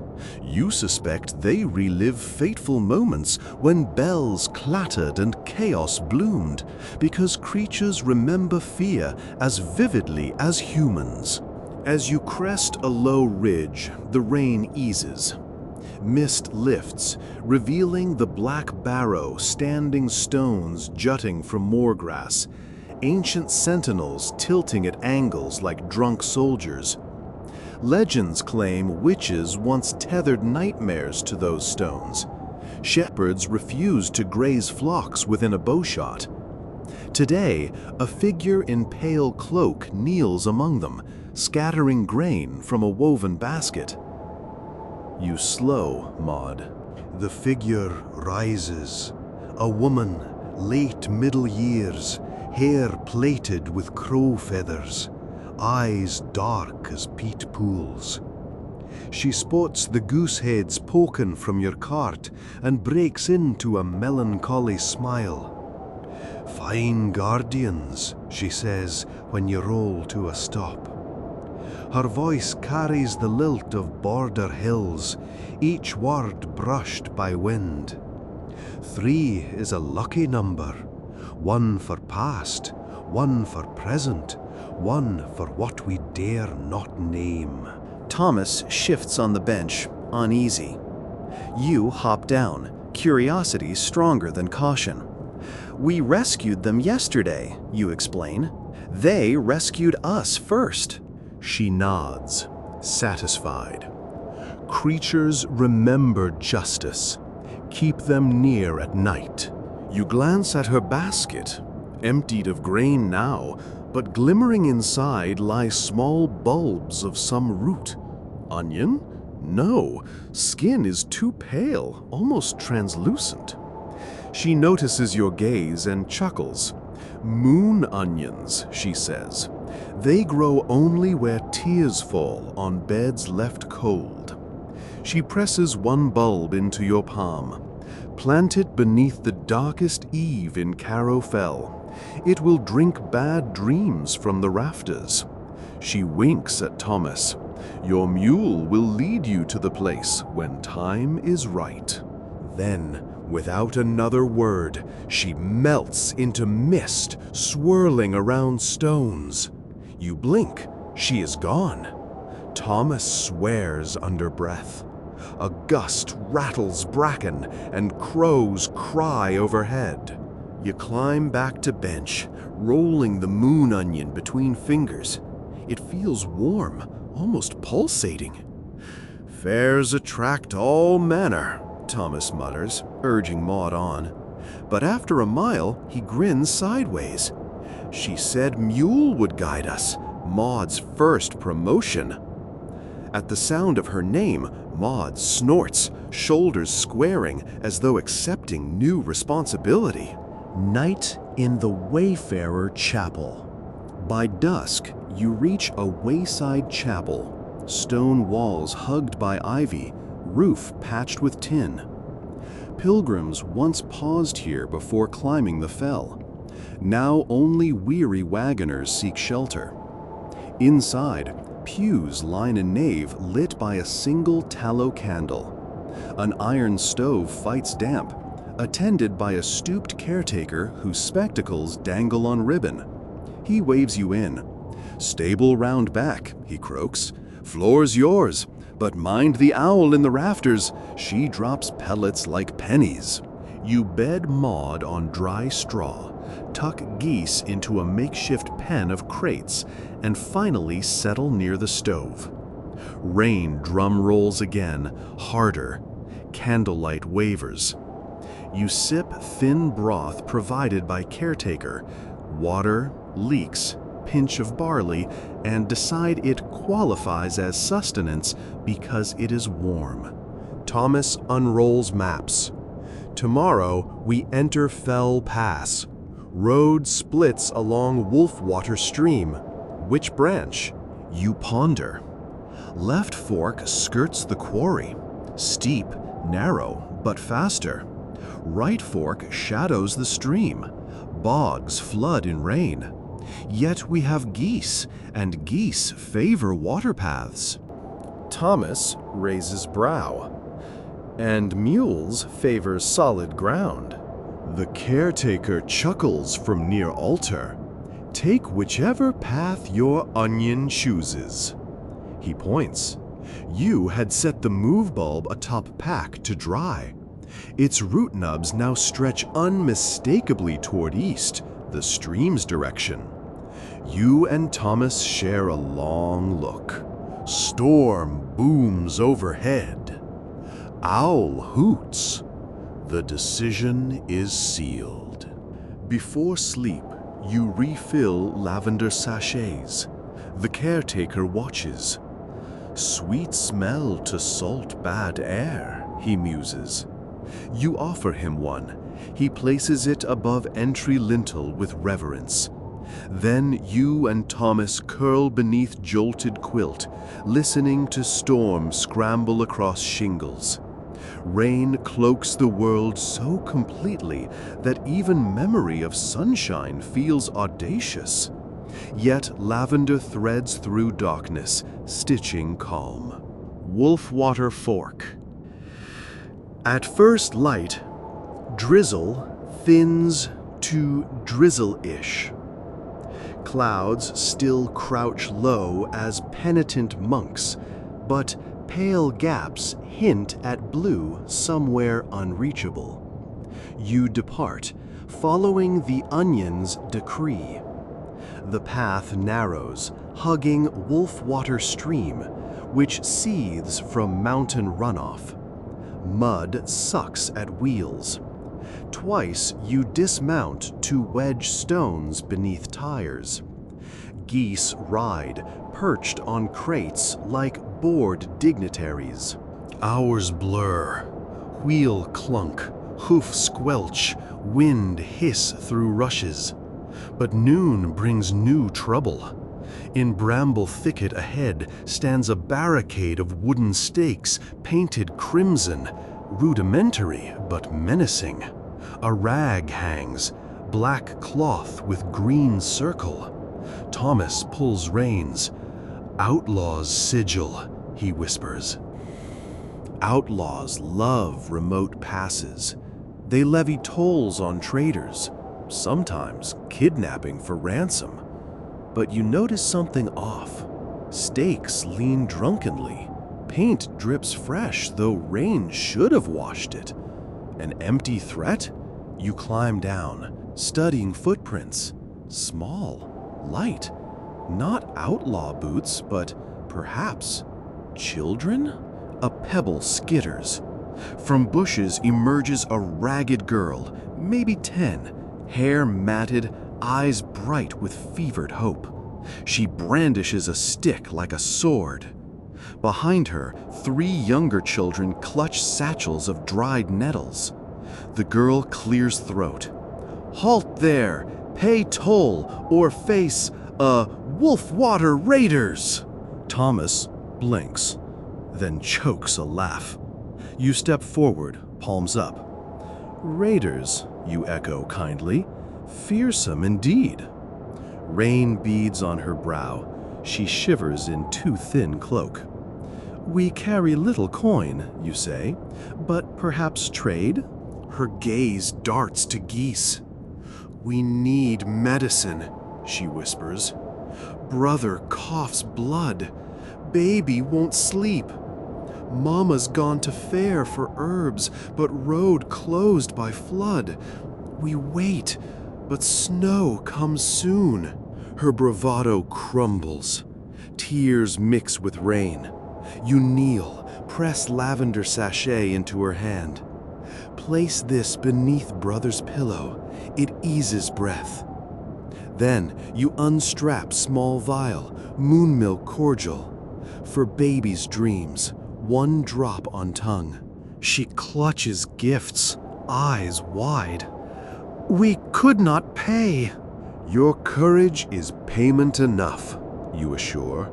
Speaker 1: You suspect they relive fateful moments when bells clattered and chaos bloomed, because creatures remember fear as vividly as humans. As you crest a low ridge, the rain eases. Mist lifts, revealing the black barrow standing stones jutting from moorgrass, ancient sentinels tilting at angles like drunk soldiers. Legends claim witches once tethered nightmares to those stones. Shepherds refused to graze flocks within a bowshot. Today, a figure in pale cloak kneels among them, scattering grain from a woven basket. You slow, Maud. The figure rises. A woman, late middle years, hair plaited with crow feathers, eyes dark as peat pools. She spots the goose heads poking from your cart and breaks into a melancholy smile. "Fine guardians," she says when you roll to a stop. Her voice carries the lilt of border hills, each word brushed by wind. 3 is a lucky number, 1 for past, 1 for present, 1 for what we dare not name. Thomas shifts on the bench, uneasy. You hop down, curiosity stronger than caution. "We rescued them yesterday," you explain. "They rescued us first." She nods, satisfied. Creatures remember justice. Keep them near at night. You glance at her basket, emptied of grain now, but glimmering inside lie small bulbs of some root. Onion? No, skin is too pale, almost translucent. She notices your gaze and chuckles. "Moon onions," she says. "They grow only where tears fall on beds left cold." She presses one bulb into your palm. Plant it beneath the darkest eave in Carrowfell. It will drink bad dreams from the rafters. She winks at Thomas. "Your mule will lead you to the place when time is right." Then, without another word, she melts into mist, swirling around stones. You blink. She is gone. Thomas swears under breath. A gust rattles bracken, and crows cry overhead. You climb back to bench, rolling the moon onion between fingers. It feels warm, almost pulsating. "Fares attract all Manor," Thomas mutters, urging Maud on. But after a mile, he grins sideways. "She said mule would guide us, Maud's first promotion." At the sound of her name, Maud snorts, shoulders squaring as though accepting new responsibility. Night in the Wayfarer Chapel. By dusk, you reach a wayside chapel, stone walls hugged by ivy, roof patched with tin. Pilgrims once paused here before climbing the fell. Now only weary wagoners seek shelter. Inside, pews line a nave lit by a single tallow candle. An iron stove fights damp, attended by a stooped caretaker whose spectacles dangle on ribbon. He waves you in. "Stable round back," he croaks. "Floor's yours, but mind the owl in the rafters. She drops pellets like pennies." You bed Maud on dry straw, tuck geese into a makeshift pen of crates, and finally settle near the stove. Rain drum rolls again, harder. Candlelight wavers. You sip thin broth provided by caretaker, water, leeks, pinch of barley, and decide it qualifies as sustenance because it is warm. Thomas unrolls maps. Tomorrow we enter Fell Pass. Road splits along Wolfwater Stream. Which branch? You ponder. Left fork skirts the quarry. Steep, narrow, but faster. Right fork shadows the stream. Bogs flood in rain. Yet we have geese, and geese favor water paths. Thomas raises brow. And mules favor solid ground. The caretaker chuckles from near altar. Take whichever path your onion chooses. He points. You had set the move bulb atop pack to dry. Its root nubs now stretch unmistakably toward east, the stream's direction. You and Thomas share a long look. Storm booms overhead. Owl hoots. The decision is sealed. Before sleep, you refill lavender sachets. The caretaker watches. Sweet smell to salt bad air, he muses. You offer him one. He places it above entry lintel with reverence. Then you and Thomas curl beneath jolted quilt, listening to storm scramble across shingles. Rain cloaks the world so completely that even memory of sunshine feels audacious. Yet lavender threads through darkness, stitching calm. Wolfwater Fork. At first light, drizzle thins to drizzle-ish. Clouds still crouch low as penitent monks, but pale gaps hint at blue somewhere unreachable. You depart, following the onion's decree. The path narrows, hugging Wolfwater Stream, which seethes from mountain runoff. Mud sucks at wheels. Twice you dismount to wedge stones beneath tires. Geese ride, perched on crates like bored dignitaries. Hours blur. Wheel clunk, hoof squelch, wind hiss through rushes. But noon brings new trouble. In bramble thicket ahead stands a barricade of wooden stakes painted crimson, rudimentary but menacing. A rag hangs, black cloth with green circle. Thomas pulls reins. Outlaw's sigil, he whispers. Outlaws love remote passes. They levy tolls on traders, sometimes kidnapping for ransom. But you notice something off. Stakes lean drunkenly. Paint drips fresh, though rain should have washed it. An empty threat? You climb down, studying footprints. Small, light. Not outlaw boots, but perhaps children? A pebble skitters. From bushes emerges a ragged girl, maybe 10, hair matted, eyes bright with fevered hope. She brandishes a stick like a sword. Behind her, 3 younger children clutch satchels of dried nettles. The girl clears throat. Halt there! Pay toll or face Wolfwater Raiders! Thomas blinks, then chokes a laugh. You step forward, palms up. Raiders, you echo kindly. Fearsome indeed. Rain beads on her brow. She shivers in too thin cloak. We carry little coin, you say, but perhaps trade? Her gaze darts to geese. We need medicine, she whispers. Brother coughs blood. Baby won't sleep. Mama's gone to fair for herbs, but road closed by flood. We wait, but snow comes soon. Her bravado crumbles. Tears mix with rain. You kneel, press lavender sachet into her hand. Place this beneath brother's pillow. It eases breath. Then you unstrap small vial, moon milk cordial. For baby's dreams, 1 drop on tongue. She clutches gifts, eyes wide. We could not pay. Your courage is payment enough, you assure.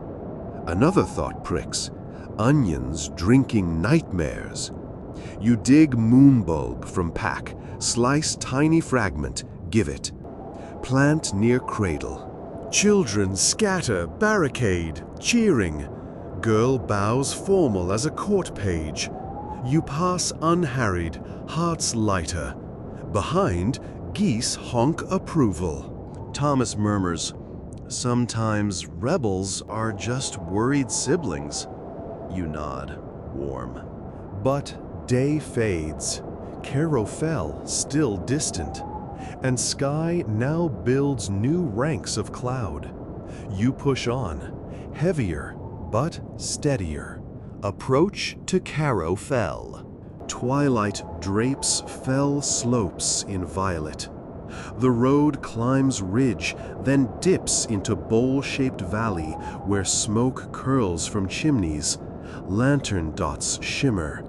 Speaker 1: Another thought pricks. Onions drinking nightmares. You dig moon bulb from pack, slice tiny fragment, give it. Plant near cradle. Children scatter, barricade, cheering. Girl bows formal as a court page. You pass unharried, hearts lighter. Behind, geese honk approval. Thomas murmurs, sometimes rebels are just worried siblings. You nod, warm. But day fades. Caro fell, still distant. And sky now builds new ranks of cloud. You push on, heavier but steadier. Approach to Caro Fell. Twilight drapes fell slopes in violet. The road climbs ridge, then dips into bowl-shaped valley where smoke curls from chimneys. Lantern dots shimmer.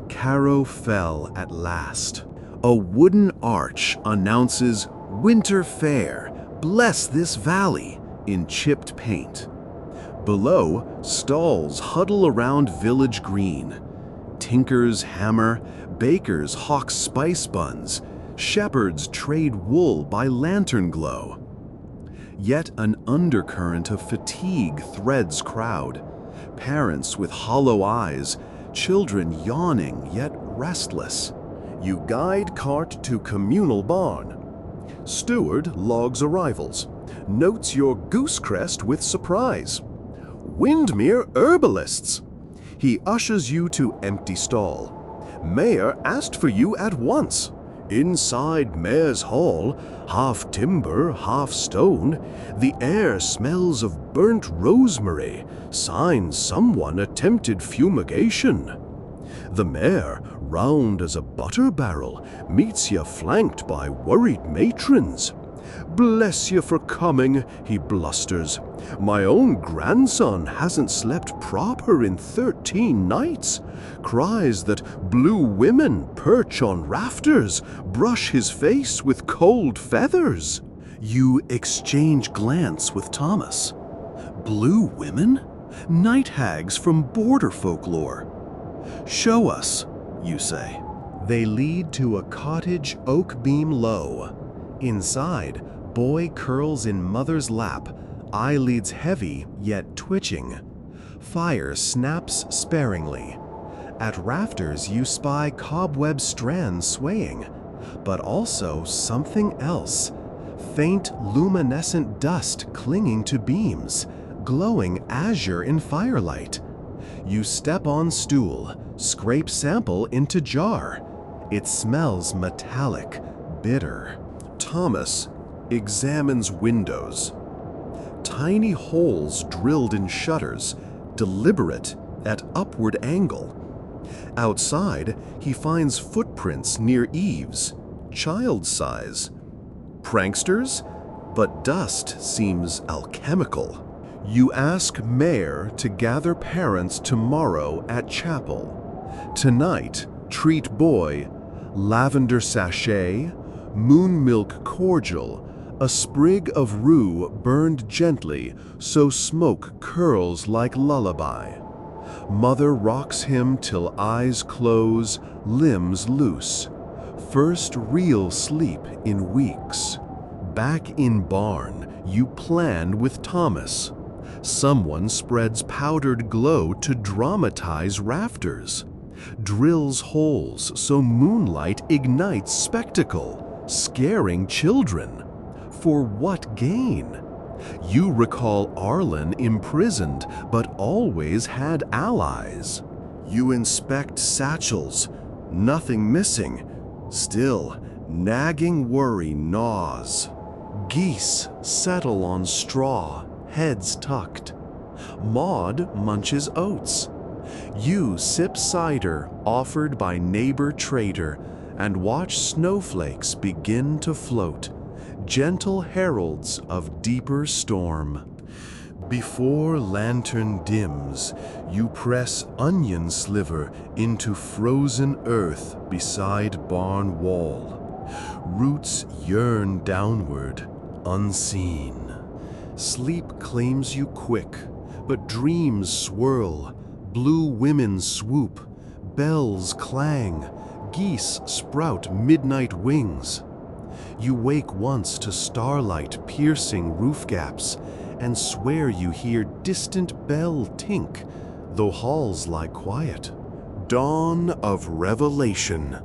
Speaker 1: Caro Fell at last. A wooden arch announces Winter Fair, bless this valley, in chipped paint. Below, stalls huddle around village green. Tinkers hammer, bakers hawk spice buns, shepherds trade wool by lantern glow. Yet an undercurrent of fatigue threads crowd. Parents with hollow eyes, children yawning yet restless. You guide cart to communal barn. Steward logs arrivals, notes your goose crest with surprise. Windmere Herbalists. He ushers you to empty stall. Mayor asked for you at once. Inside Mayor's hall, half timber, half stone, the air smells of burnt rosemary, signs someone attempted fumigation. The mayor, round as a butter barrel, meets you flanked by worried matrons. Bless you for coming, he blusters. My own grandson hasn't slept proper in 13 nights. Cries that blue women perch on rafters, brush his face with cold feathers. You exchange glance with Thomas. Blue women? Night hags from border folklore. Show us, you say. They lead to a cottage oak beam low. Inside, boy curls in mother's lap, eyelids heavy yet twitching. Fire snaps sparingly. At rafters you spy cobweb strands swaying, but also something else. Faint luminescent dust clinging to beams, glowing azure in firelight. You step on stool, scrape sample into jar. It smells metallic, bitter. Thomas examines windows. Tiny holes drilled in shutters, deliberate at upward angle. Outside, he finds footprints near eaves, child size. Pranksters? But dust seems alchemical. You ask Mayor to gather parents tomorrow at chapel. Tonight, treat boy, lavender sachet, moon milk cordial, a sprig of rue burned gently so smoke curls like lullaby. Mother rocks him till eyes close, limbs loose. First real sleep in weeks. Back in barn, you plan with Thomas. Someone spreads powdered glow to dramatize rafters. Drills holes so moonlight ignites spectacle, scaring children. For what gain? You recall Arlen imprisoned, but always had allies. You inspect satchels, nothing missing. Still, nagging worry gnaws. Geese settle on straw, heads tucked. Maud munches oats. You sip cider offered by neighbor trader and watch snowflakes begin to float, gentle heralds of deeper storm. Before lantern dims, you press onion sliver into frozen earth beside barn wall. Roots yearn downward, unseen. Sleep claims you quick, but dreams swirl. Blue women swoop, bells clang, geese sprout midnight wings. You wake once to starlight piercing roof gaps, and swear you hear distant bell tink, though halls lie quiet. Dawn of revelation.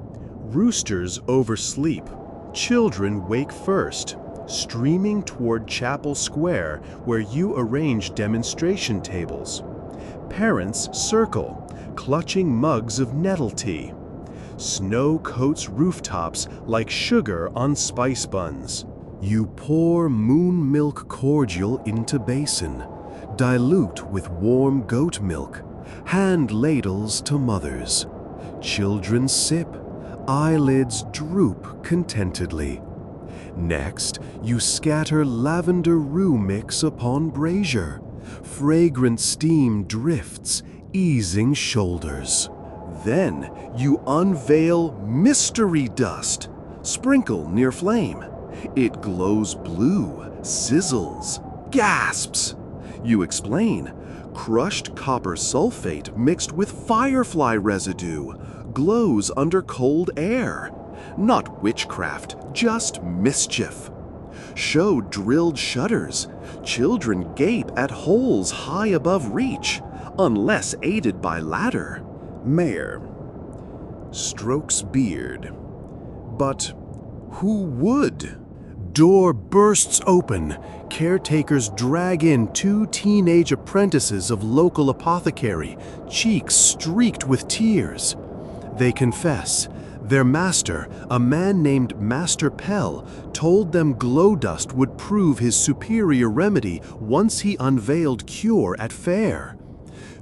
Speaker 1: Roosters oversleep. Children wake first, streaming toward Chapel Square where you arrange demonstration tables. Parents circle, clutching mugs of nettle tea. Snow coats rooftops like sugar on spice buns. You pour moon milk cordial into basin, dilute with warm goat milk, hand ladles to mothers. Children sip, eyelids droop contentedly. Next, you scatter lavender roux mix upon brazier. Fragrant steam drifts, easing shoulders. Then you unveil mystery dust, sprinkle near flame. It glows blue, sizzles, gasps. You explain, crushed copper sulfate mixed with firefly residue glows under cold air. Not witchcraft, just mischief. Show drilled shutters. Children gape at holes high above reach, unless aided by ladder. Mayor strokes beard. But who would? Door bursts open. Caretakers drag in 2 teenage apprentices of local apothecary, cheeks streaked with tears. They confess. Their master, a man named Master Pell, told them glow dust would prove his superior remedy once he unveiled cure at fair.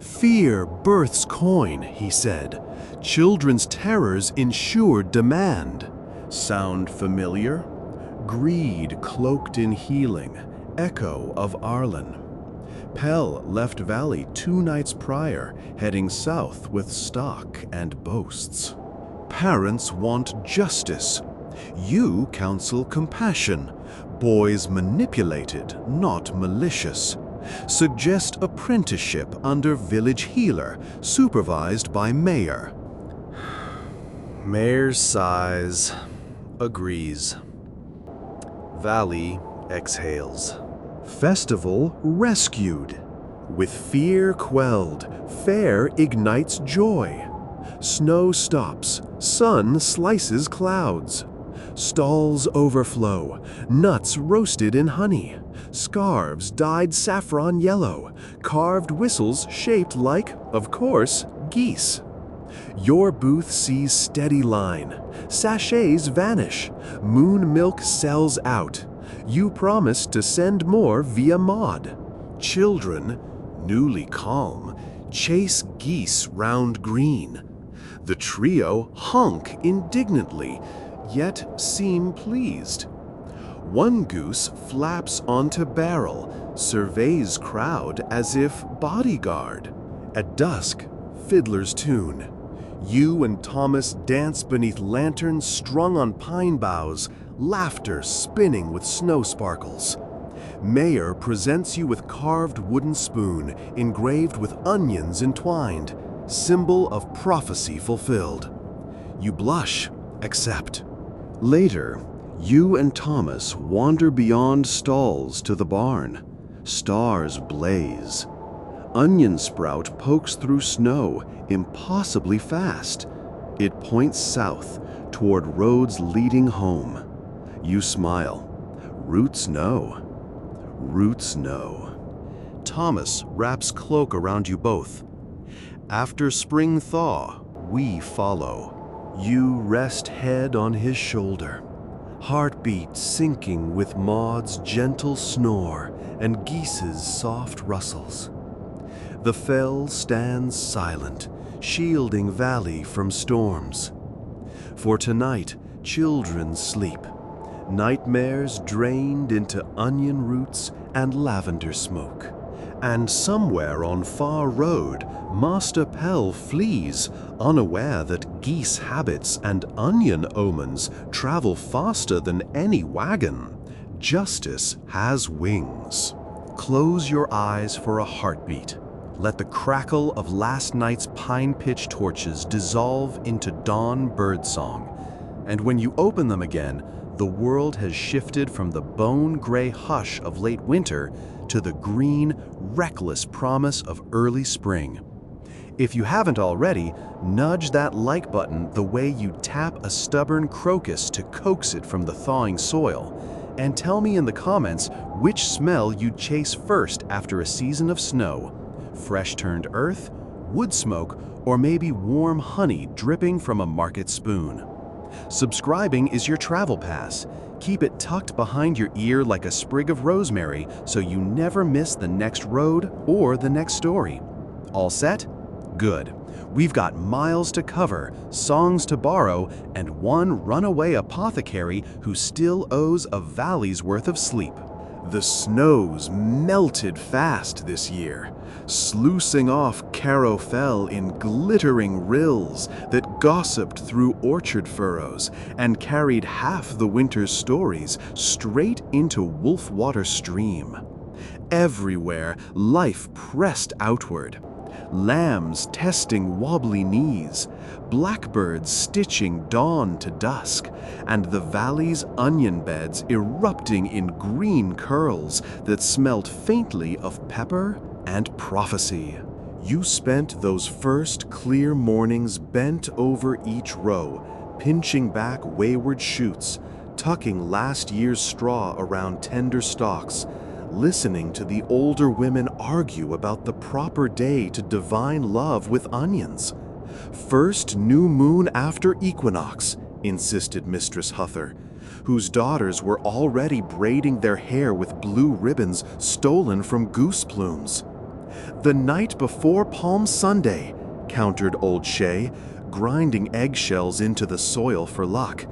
Speaker 1: Fear births coin, he said. Children's terrors ensure demand. Sound familiar? Greed cloaked in healing, echo of Arlen. Pell left Valley 2 nights prior, heading south with stock and boasts. Parents want justice. You counsel compassion. Boys manipulated, not malicious. Suggest apprenticeship under village healer, supervised by mayor. Mayor sighs, agrees. Valley exhales. Festival rescued. With fear quelled, fair ignites joy. Snow stops, sun slices clouds. Stalls overflow, nuts roasted in honey. Scarves dyed saffron yellow, carved whistles shaped like, of course, geese. Your booth sees steady line. Sachets vanish. Moon milk sells out. You promise to send more via Maud. Children, newly calm, chase geese round green. The trio honk indignantly, yet seem pleased. One goose flaps onto barrel, surveys crowd as if bodyguard. At dusk, fiddlers tune. You and Thomas dance beneath lanterns strung on pine boughs, laughter spinning with snow sparkles. Mayor presents you with carved wooden spoon engraved with onions entwined, symbol of prophecy fulfilled. You blush, accept. Later, you and Thomas wander beyond stalls to the barn. Stars blaze. Onion sprout pokes through snow, impossibly fast. It points south, toward roads leading home. You smile. Roots know. Roots know. Thomas wraps cloak around you both. After spring thaw, we follow. You rest head on his shoulder, heartbeat syncing with Maud's gentle snore and Geese's soft rustles. The fell stands silent, shielding valley from storms. For tonight, children sleep, nightmares drained into onion roots and lavender smoke. And somewhere on far road, Master Pell flees, unaware that geese habits and onion omens travel faster than any wagon. Justice has wings. Close your eyes for a heartbeat. Let the crackle of last night's pine pitch torches dissolve into dawn birdsong. And when you open them again, the world has shifted from the bone-gray hush of late winter to the green, reckless promise of early spring. If you haven't already, nudge that like button the way you tap a stubborn crocus to coax it from the thawing soil, and tell me in the comments which smell you'd chase first after a season of snow: fresh-turned earth, wood smoke, or maybe warm honey dripping from a market spoon. Subscribing is your travel pass. Keep it tucked behind your ear like a sprig of rosemary so you never miss the next road or the next story. All set? Good. We've got miles to cover, songs to borrow, and one runaway apothecary who still owes a valley's worth of sleep. The snows melted fast this year, sluicing off Carrow Fell in glittering rills that gossiped through orchard furrows and carried half the winter's stories straight into Wolfwater Stream. Everywhere, life pressed outward. Lambs testing wobbly knees, blackbirds stitching dawn to dusk, and the valley's onion beds erupting in green curls that smelled faintly of pepper and prophecy. You spent those first clear mornings bent over each row, pinching back wayward shoots, tucking last year's straw around tender stalks, listening to the older women argue about the proper day to divine love with onions. First new moon after equinox, insisted Mistress Huther, whose daughters were already braiding their hair with blue ribbons stolen from goose plumes. The night before Palm Sunday, countered Old Shay, grinding eggshells into the soil for luck.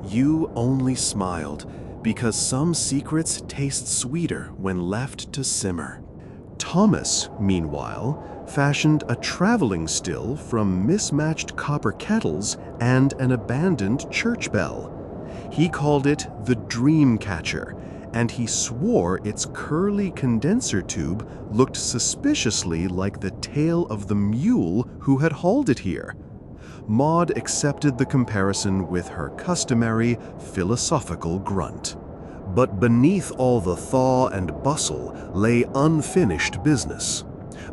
Speaker 1: You only smiled, because some secrets taste sweeter when left to simmer. Thomas, meanwhile, fashioned a traveling still from mismatched copper kettles and an abandoned church bell. He called it the Dream Catcher, and he swore its curly condenser tube looked suspiciously like the tail of the mule who had hauled it here. Maud accepted the comparison with her customary philosophical grunt. But beneath all the thaw and bustle lay unfinished business.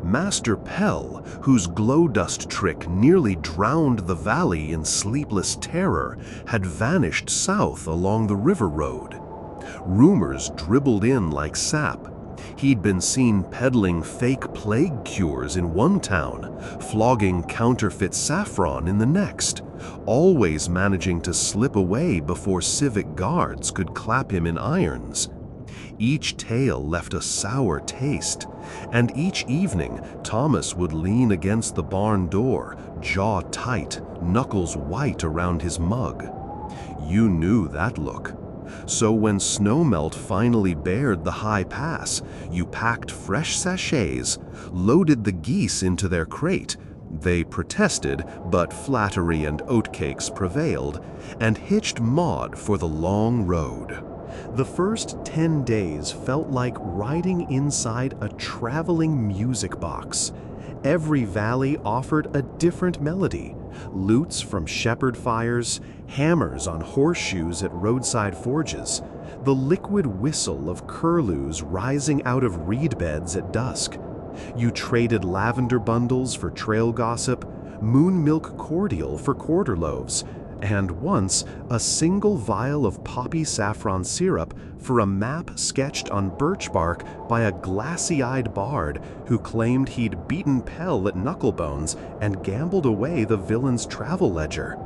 Speaker 1: Master Pell, whose glow dust trick nearly drowned the valley in sleepless terror, had vanished south along the river road. Rumors dribbled in like sap. He'd been seen peddling fake plague cures in one town, flogging counterfeit saffron in the next, always managing to slip away before civic guards could clap him in irons. Each tale left a sour taste, and each evening Thomas would lean against the barn door, jaw tight, knuckles white around his mug. You knew that look. So when snowmelt finally bared the high pass, you packed fresh sachets, loaded the geese into their crate. They protested, but flattery and oatcakes prevailed, and hitched Maud for the long road. The first 10 days felt like riding inside a traveling music box. Every valley offered a different melody. Lutes from shepherd fires, hammers on horseshoes at roadside forges, the liquid whistle of curlews rising out of reed beds at dusk. You traded lavender bundles for trail gossip, moon milk cordial for quarter loaves, and once a single vial of poppy saffron syrup for a map sketched on birch bark by a glassy-eyed bard who claimed he'd beaten Pell at Knucklebones and gambled away the villain's travel ledger.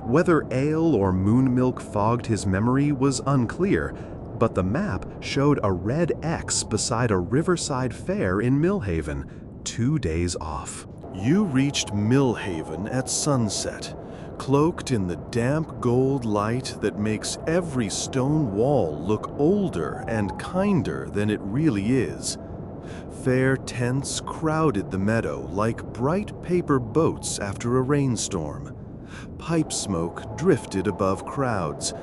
Speaker 1: Whether ale or moon milk fogged his memory was unclear, but the map showed a red X beside a riverside fair in Millhaven, 2 days off. You reached Millhaven at sunset, cloaked in the damp gold light that makes every stone wall look older and kinder than it really is. Fair tents crowded the meadow like bright paper boats after a rainstorm. Pipe smoke drifted above crowds.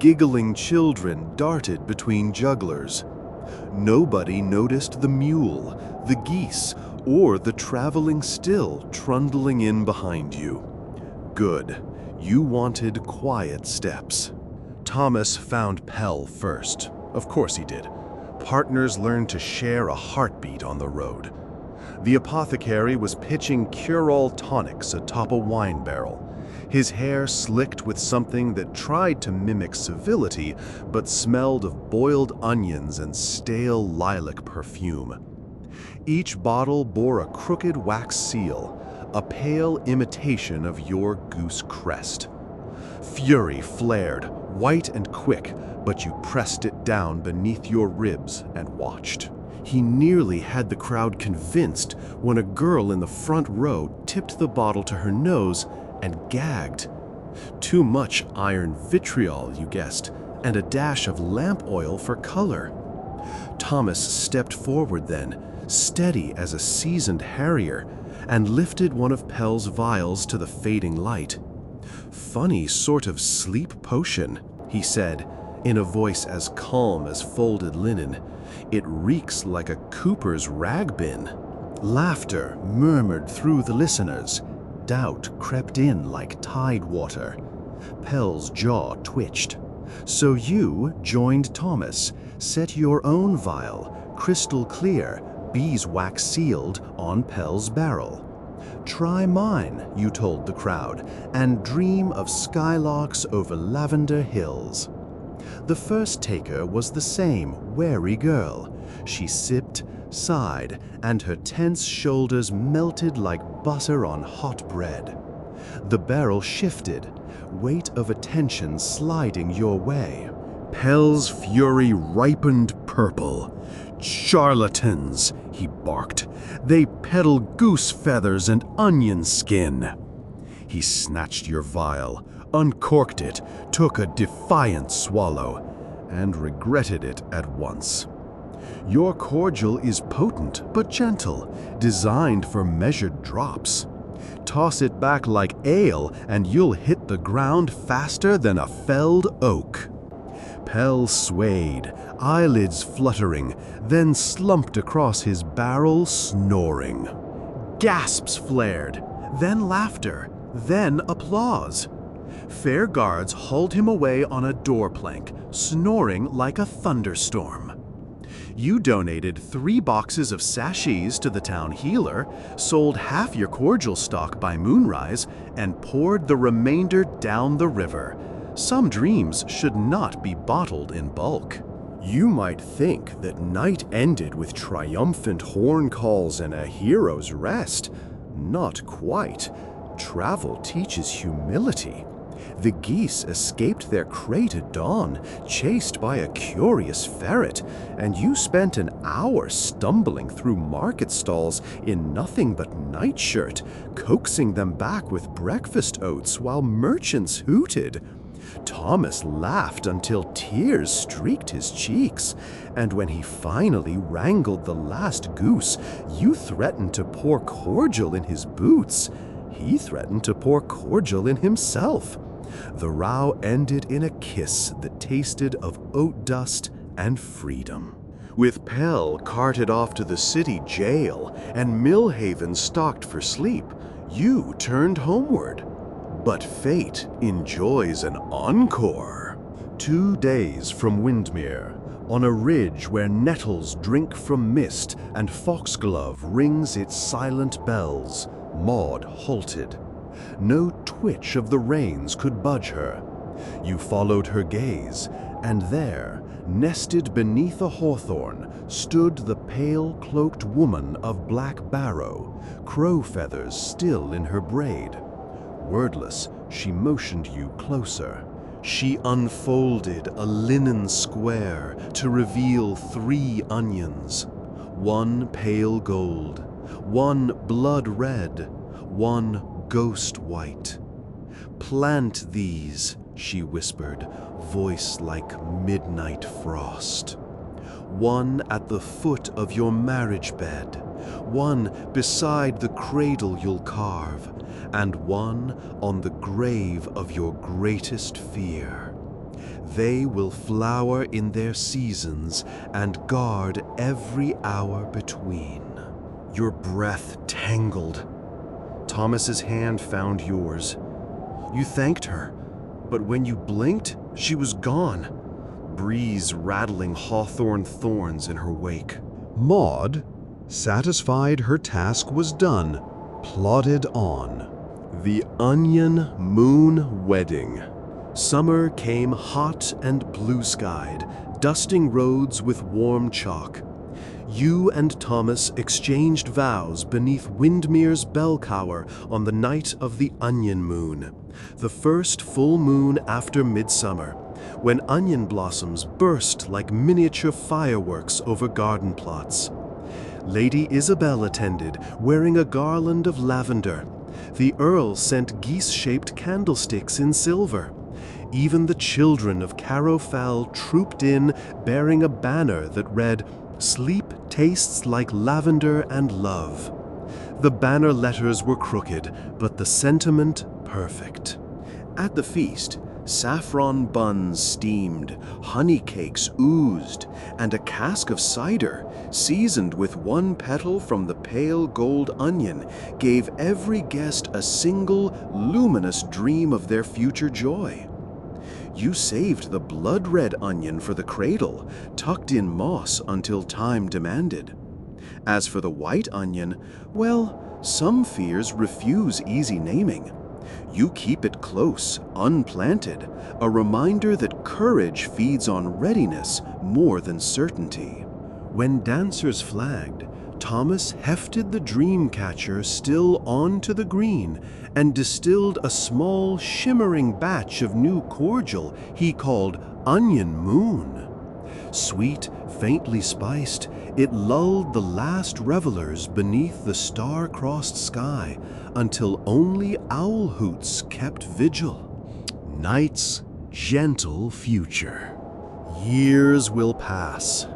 Speaker 1: Giggling children darted between jugglers. Nobody noticed the mule, the geese, or the traveling still trundling in behind you. Good. You wanted quiet steps. Thomas found Pell first. Of course he did. Partners learned to share a heartbeat on the road. The apothecary was pitching cure-all tonics atop a wine barrel. His hair slicked with something that tried to mimic civility, but smelled of boiled onions and stale lilac perfume. Each bottle bore a crooked wax seal, a pale imitation of your goose crest. Fury flared, white and quick, but you pressed it down beneath your ribs and watched. He nearly had the crowd convinced when a girl in the front row tipped the bottle to her nose and gagged. Too much iron vitriol, you guessed, and a dash of lamp oil for color. Thomas stepped forward then, steady as a seasoned harrier, and lifted one of Pell's vials to the fading light. "Funny sort of sleep potion," he said, in a voice as calm as folded linen. "It reeks like a cooper's rag bin." Laughter murmured through the listeners. Doubt crept in like tide water. Pell's jaw twitched. So you joined Thomas, set your own vial, crystal clear, beeswax sealed, on Pell's barrel. "Try mine," you told the crowd, "and dream of skylarks over lavender hills." The first taker was the same wary girl. She sipped, sighed, and her tense shoulders melted like butter on hot bread. The barrel shifted, weight of attention sliding your way. Pell's fury ripened purple. "Charlatans," he barked. "They peddle goose feathers and onion skin." He snatched your vial, uncorked it, took a defiant swallow, and regretted it at once. "Your cordial is potent but gentle, designed for measured drops. Toss it back like ale and you'll hit the ground faster than a felled oak." Pell swayed, eyelids fluttering, then slumped across his barrel, snoring. Gasps flared, then laughter, then applause. Fair guards hauled him away on a door plank, snoring like a thunderstorm. You donated 3 boxes of sachets to the town healer, sold half your cordial stock by moonrise, and poured the remainder down the river. Some dreams should not be bottled in bulk. You might think that night ended with triumphant horn calls and a hero's rest. Not quite. Travel teaches humility. The geese escaped their crate at dawn, chased by a curious ferret, and you spent an hour stumbling through market stalls in nothing but nightshirt, coaxing them back with breakfast oats while merchants hooted. Thomas laughed until tears streaked his cheeks, and when he finally wrangled the last goose, you threatened to pour cordial in his boots. He threatened to pour cordial in himself. The row ended in a kiss that tasted of oat dust and freedom. With Pell carted off to the city jail and Millhaven stocked for sleep, you turned homeward. But fate enjoys an encore. 2 days from Windmere, on a ridge where nettles drink from mist and foxglove rings its silent bells, Maud halted. No twitch of the reins could budge her. You followed her gaze, and there, nested beneath a hawthorn, stood the pale-cloaked woman of black barrow, crow feathers still in her braid. Wordless, she motioned you closer. She unfolded a linen square to reveal 3 onions, one pale gold, one blood red, one ghost white. "Plant these," she whispered, voice like midnight frost. "One at the foot of your marriage bed, one beside the cradle you'll carve, and one on the grave of your greatest fear. They will flower in their seasons and guard every hour between." Your breath tangled. Thomas's hand found yours. You thanked her, but when you blinked, she was gone, breeze rattling hawthorn thorns in her wake. Maud, satisfied her task was done, plodded on. The Onion Moon Wedding. Summer came hot and blue-skied, dusting roads with warm chalk. You and Thomas exchanged vows beneath Windmere's bell cower on the night of the Onion Moon, the first full moon after midsummer, when onion blossoms burst like miniature fireworks over garden plots. Lady Isabel attended, wearing a garland of lavender. The Earl sent geese-shaped candlesticks in silver. Even the children of Carrowfell trooped in, bearing a banner that read, "Sleep tastes like lavender and love." The banner letters were crooked, but the sentiment perfect. At the feast, saffron buns steamed, honey cakes oozed, and a cask of cider, seasoned with one petal from the pale gold onion, gave every guest a single, luminous dream of their future joy. You saved the blood-red onion for the cradle, tucked in moss until time demanded. As for the white onion, well, some fears refuse easy naming. You keep it close, unplanted, a reminder that courage feeds on readiness more than certainty. When dancers flagged, Thomas hefted the dream catcher still onto the green and distilled a small, shimmering batch of new cordial he called Onion Moon. Sweet, faintly spiced, it lulled the last revelers beneath the star-crossed sky until only owl hoots kept vigil. Night's gentle future. Years will pass.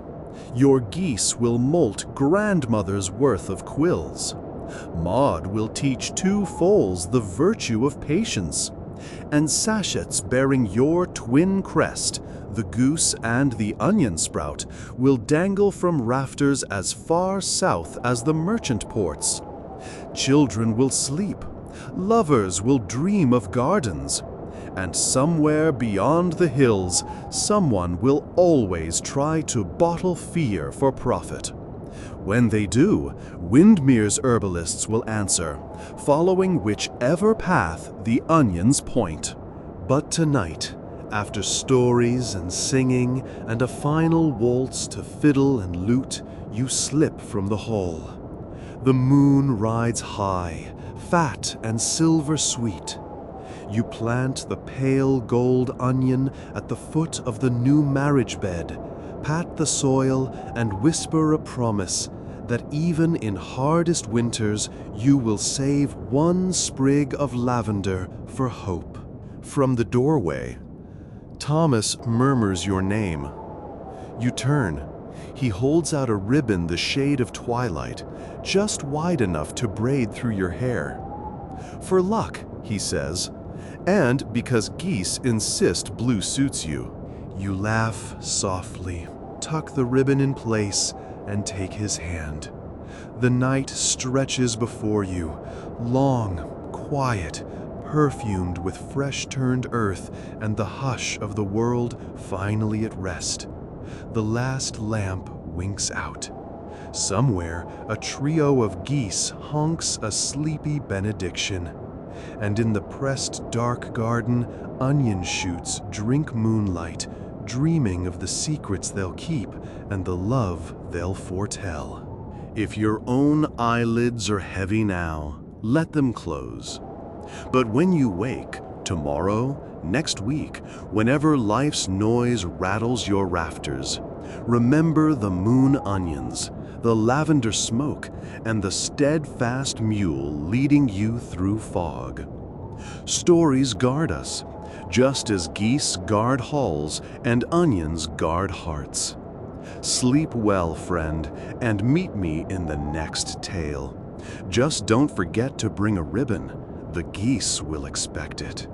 Speaker 1: Your geese will molt grandmother's worth of quills. Maud will teach 2 foals the virtue of patience. And sachets bearing your twin crest, the goose and the onion sprout, will dangle from rafters as far south as the merchant ports. Children will sleep. Lovers will dream of gardens. And somewhere beyond the hills, someone will always try to bottle fear for profit. When they do, Windmere's herbalists will answer, following whichever path the onions point. But tonight, after stories and singing and a final waltz to fiddle and lute, you slip from the hall. The moon rides high, fat and silver sweet. You plant the pale gold onion at the foot of the new marriage bed, pat the soil, and whisper a promise that even in hardest winters you will save one sprig of lavender for hope. From the doorway, Thomas murmurs your name. You turn. He holds out a ribbon the shade of twilight, just wide enough to braid through your hair. "For luck," he says, and because geese insist blue suits you. You laugh softly, tuck the ribbon in place, and take his hand. The night stretches before you, long, quiet, perfumed with fresh-turned earth and the hush of the world finally at rest. The last lamp winks out. Somewhere, a trio of geese honks a sleepy benediction. And in the pressed dark garden, onion shoots drink moonlight, dreaming of the secrets they'll keep and the love they'll foretell. If your own eyelids are heavy now, let them close. But when you wake, tomorrow, next week, whenever life's noise rattles your rafters, remember the moon onions, the lavender smoke, and the steadfast mule leading you through fog. Stories guard us, just as geese guard halls and onions guard hearts. Sleep well, friend, and meet me in the next tale. Just don't forget to bring a ribbon. The geese will expect it.